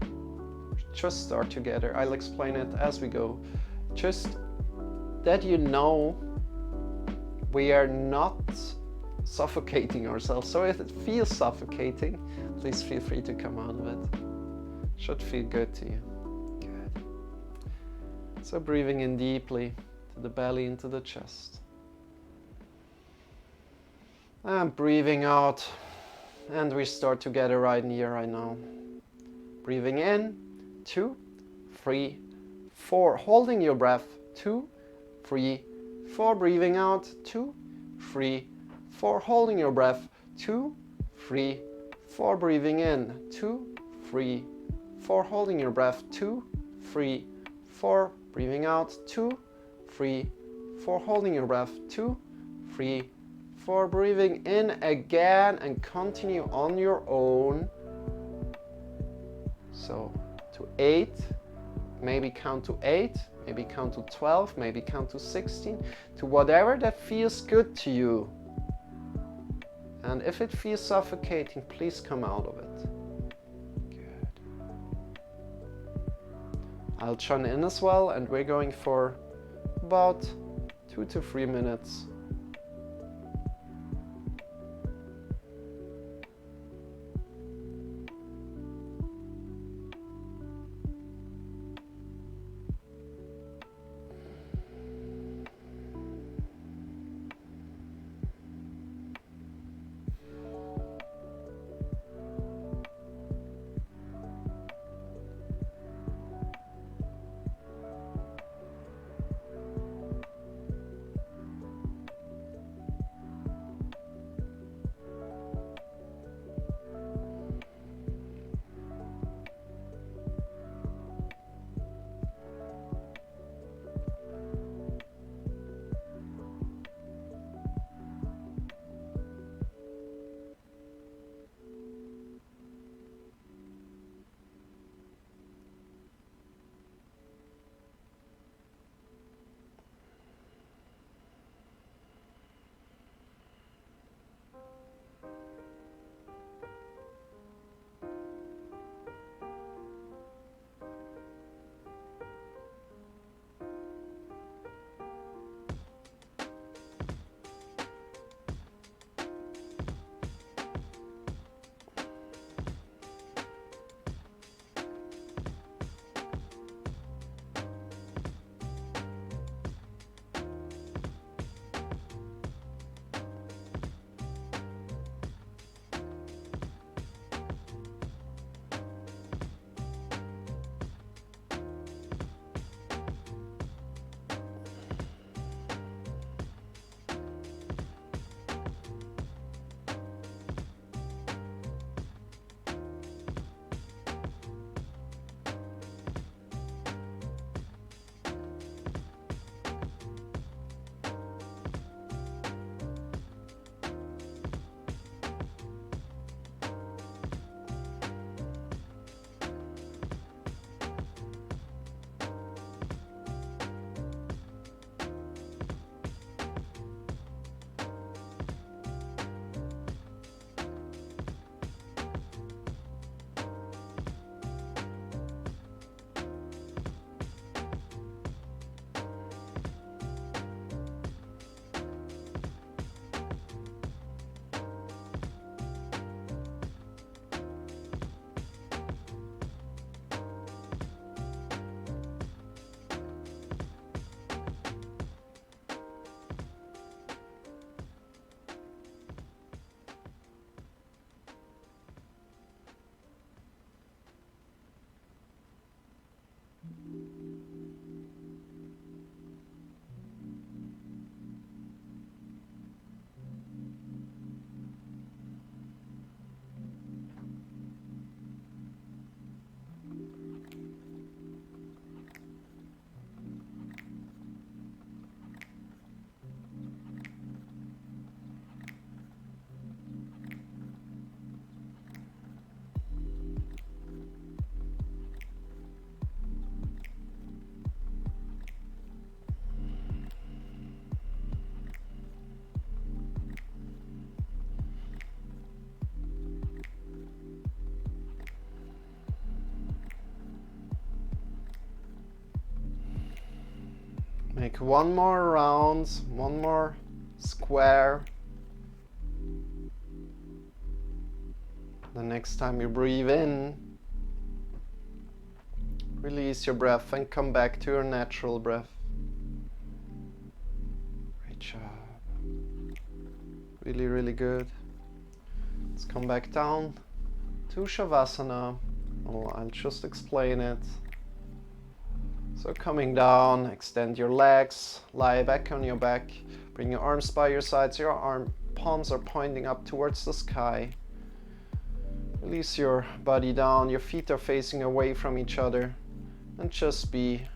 just start together. I'll explain it as we go. Just that you know we are not suffocating ourselves. So if it feels suffocating, please feel free to come out of it. Should feel good to you. Good. So breathing in deeply to the belly, into the chest. And breathing out. And we start together right here, right now. Breathing in, 2, 3, 4. Holding your breath, 2, 3, 4. Breathing out, 2, 3, 4. Holding your breath, 2, 3, 4. Breathing in, 2, 3, 4. Holding your breath, 2, 3, 4. Breathing out, 2, 3, 4. Holding your breath, 2, 3, 4. Breathing in again and continue on your own. So to 8, maybe count to 8, maybe count to 12, maybe count to 16, to whatever that feels good to you. And if it feels suffocating, please come out of it. Good. I'll chime in as well, and we're going for about 2 to 3 minutes. Take one more round, one more square. The next time you breathe in, release your breath and come back to your natural breath. Great job. Really, really good. Let's come back down to Shavasana. Well, I'll just explain it. So coming down, extend your legs, lie back on your back, bring your arms by your sides, your palms are pointing up towards the sky. Release your body down, your feet are facing away from each other, and just be.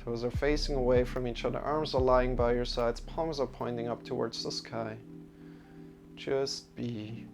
Toes are facing away from each other, arms are lying by your sides, palms are pointing up towards the sky. Just be.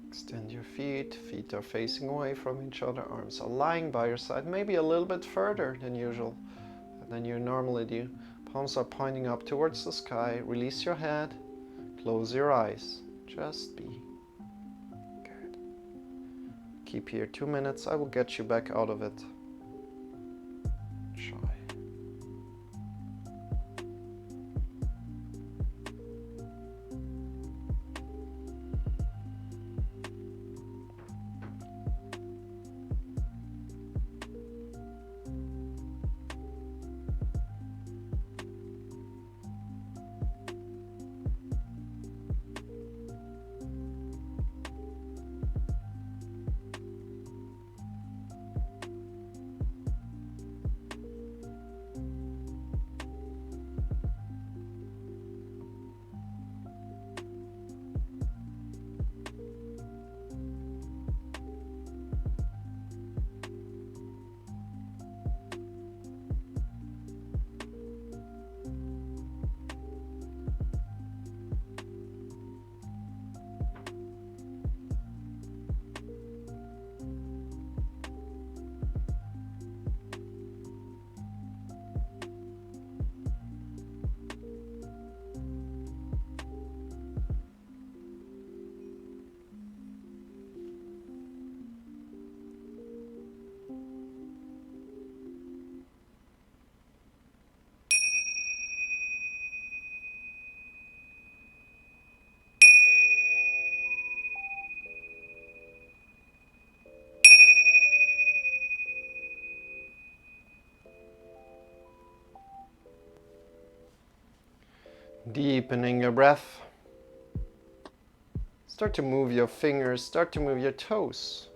Extend your feet, feet are facing away from each other, arms are lying by your side, maybe a little bit further than usual, than you normally do. Palms are pointing up towards the sky, release your head, close your eyes, just be. Good. Keep here 2 minutes, I will get you back out of it. Try. Deepening your breath. Start to move your fingers, start to move your toes.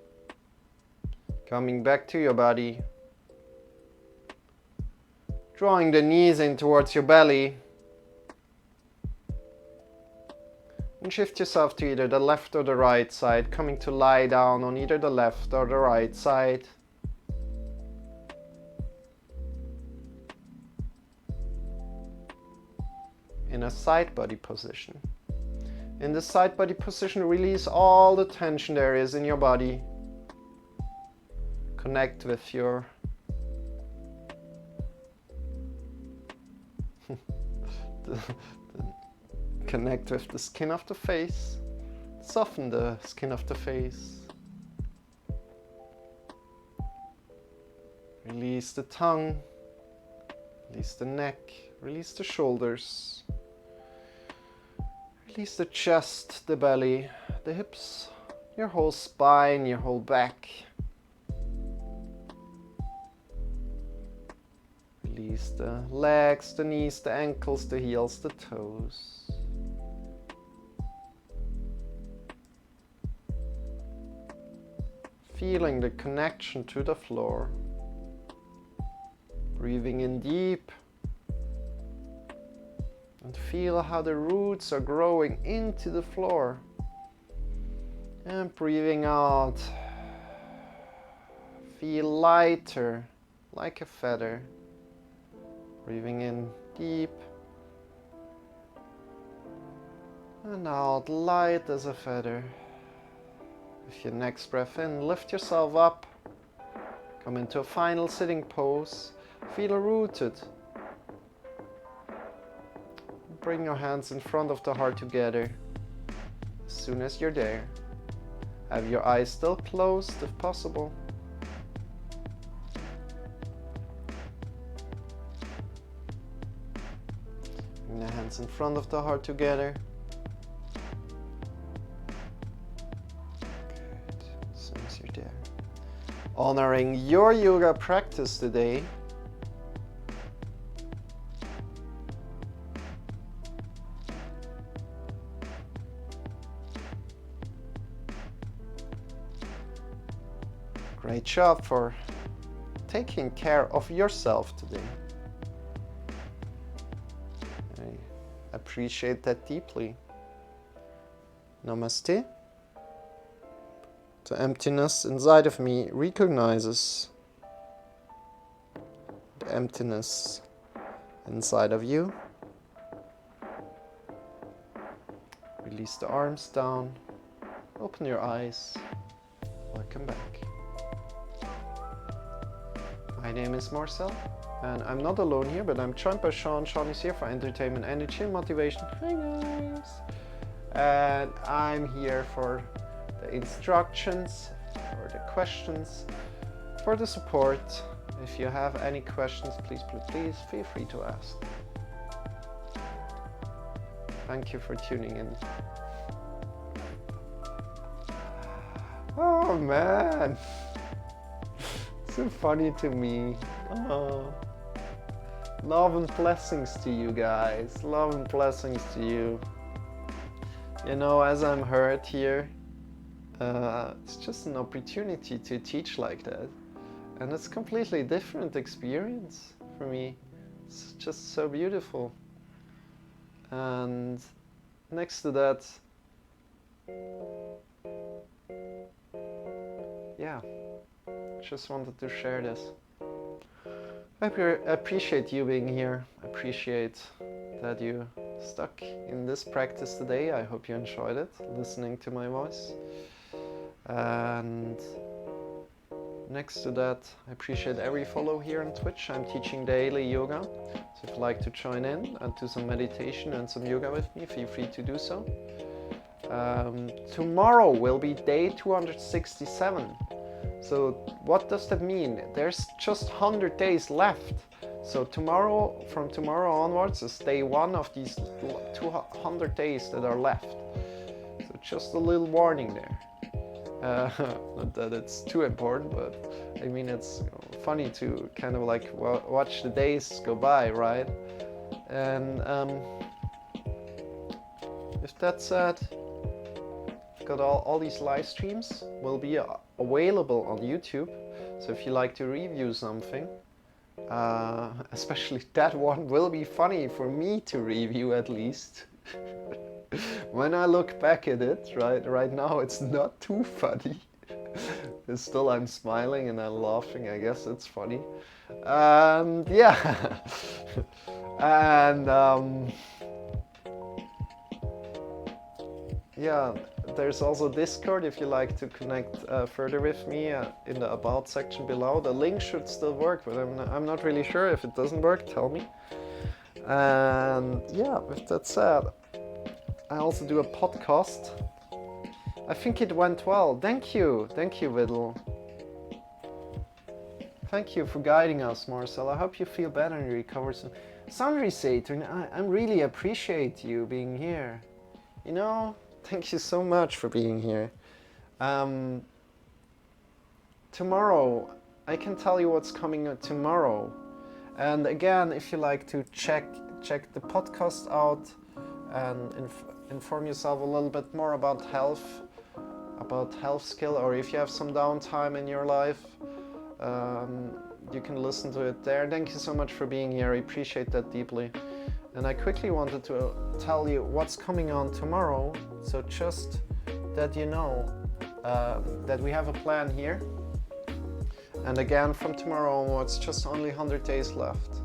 Coming back to your body. Drawing the knees in towards your belly. And shift yourself to either the left or the right side, coming to lie down on either the left or the right side. In a side body position. In the side body position, release all the tension there is in your body. Connect with your connect with the skin of the face. Soften the skin of the face. Release the tongue. Release the neck. Release the shoulders. Release the chest, the belly, the hips, your whole spine, your whole back. Release the legs, the knees, the ankles, the heels, the toes. Feeling the connection to the floor. Breathing in deep. And feel how the roots are growing into the floor. And breathing out. Feel lighter, like a feather. Breathing in deep. And out, light as a feather. With your next breath in, lift yourself up. Come into a final sitting pose. Feel rooted. Bring your hands in front of the heart together. As soon as you're there, have your eyes still closed if possible. Bring the hands in front of the heart together. Good. As soon as you're there. Honoring your yoga practice today. Great job for taking care of yourself today. I appreciate that deeply. Namaste. The emptiness inside of me recognizes the emptiness inside of you. Release the arms down. Open your eyes. Welcome back. My name is Marcel, and I'm not alone here, but I'm joined by Shawn. Shawn is here for entertainment, energy, and motivation. Hi guys! And I'm here for the instructions, for the questions, for the support. If you have any questions, please feel free to ask. Thank you for tuning in. Oh man! So funny to me. Oh. Love and blessings to you guys. Love and blessings to you. You know, as I'm heard here, it's just an opportunity to teach like that. And it's a completely different experience for me. It's just so beautiful. And next to that, yeah. Just wanted to share this. I appreciate you being here. I appreciate that you stuck in this practice today. I hope you enjoyed it, listening to my voice. And next to that, I appreciate every follow here on Twitch. I'm teaching daily yoga. So if you'd like to join in and do some meditation and some yoga with me, feel free to do so. Tomorrow will be day 267. So what does that mean? There's just 100 days left. So tomorrow, from tomorrow onwards, is day one of these 200 days that are left. So just a little warning there. Not that it's too important, but I mean it's funny to kind of like watch the days go by, right? And with that said, got all these live streams will be available on YouTube. So if you like to review something, especially that one will be funny for me to review at least. When I look back at it, right now it's not too funny. Still I'm smiling and I'm laughing, I guess it's funny. Yeah. And yeah, there's also Discord if you like to connect further with me in the About section below. The link should still work, but I'm not really sure. If it doesn't work, tell me. And yeah, with that said, I also do a podcast. I think it went well. Thank you, Vidal. Thank you for guiding us, Marcel. I hope you feel better and recover soon. Sundry Saturn, I really appreciate you being here. You know, thank you so much for being here. Tomorrow, I can tell you what's coming tomorrow. And again, if you like to check the podcast out and inform yourself a little bit more about health skill, or if you have some downtime in your life, you can listen to it there. Thank you so much for being here. I appreciate that deeply. And I quickly wanted to tell you what's coming on tomorrow, so just that you know. that we have a plan here. And again, from tomorrow onwards, just only 100 days left.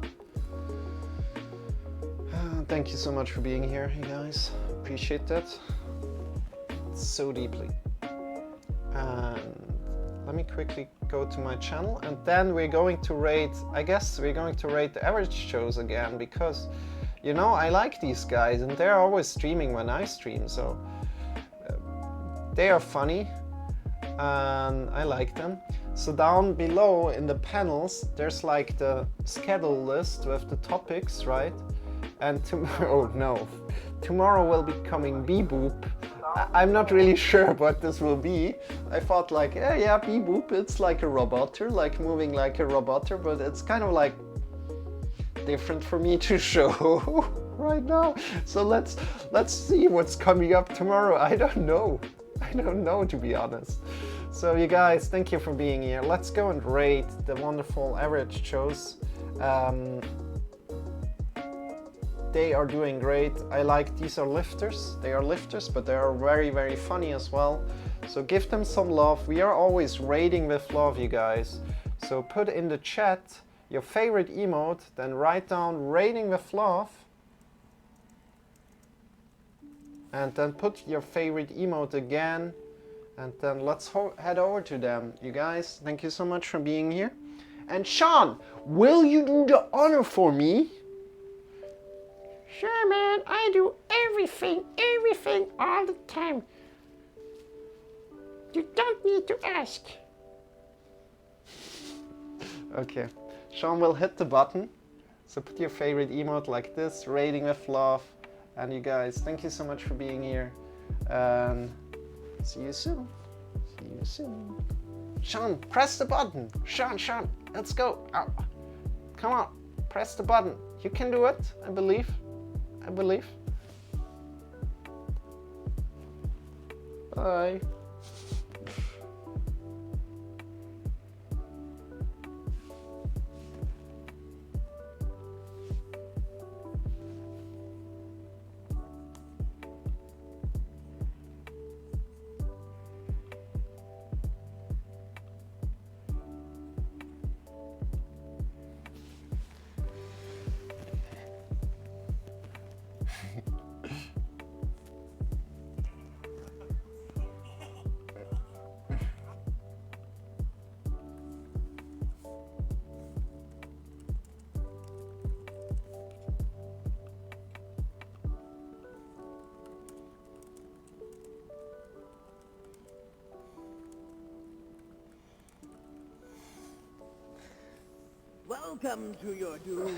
Thank you so much for being here, you guys. Appreciate that so deeply. And let me quickly go to my channel, and then we're going to rate, I guess we're going to rate the average shows again, because, you know, I like these guys and they're always streaming when I stream, so they are funny and I like them. So down below in the panels, there's like the schedule list with the topics, right? And tomorrow, oh no, tomorrow will be coming Bee-Boop. I'm not really sure what this will be. I thought like, yeah, Bee-Boop, it's like a roboter, like moving like a roboter, but it's kind of like different for me to show right now. So let's see what's coming up tomorrow. I don't know, to be honest. So you guys, thank you for being here. Let's go and rate the wonderful average shows. They are doing great. I like, these are lifters. They are lifters, but they are very, very funny as well. So give them some love. We are always rating with love, you guys. So put in the chat your favorite emote, then write down rating with love. And then put your favorite emote again. And then let's head over to them. You guys, thank you so much for being here. And Shawn, will you do the honor for me? Sure, man, I do everything all the time. You don't need to ask. Okay, Shawn will hit the button. So put your favorite emote like this, rating with love. And you guys, thank you so much for being here. And see you soon. See you soon. Shawn, press the button. Shawn, let's go. Oh, come on, press the button. You can do it, I believe. Bye. Welcome to your doom.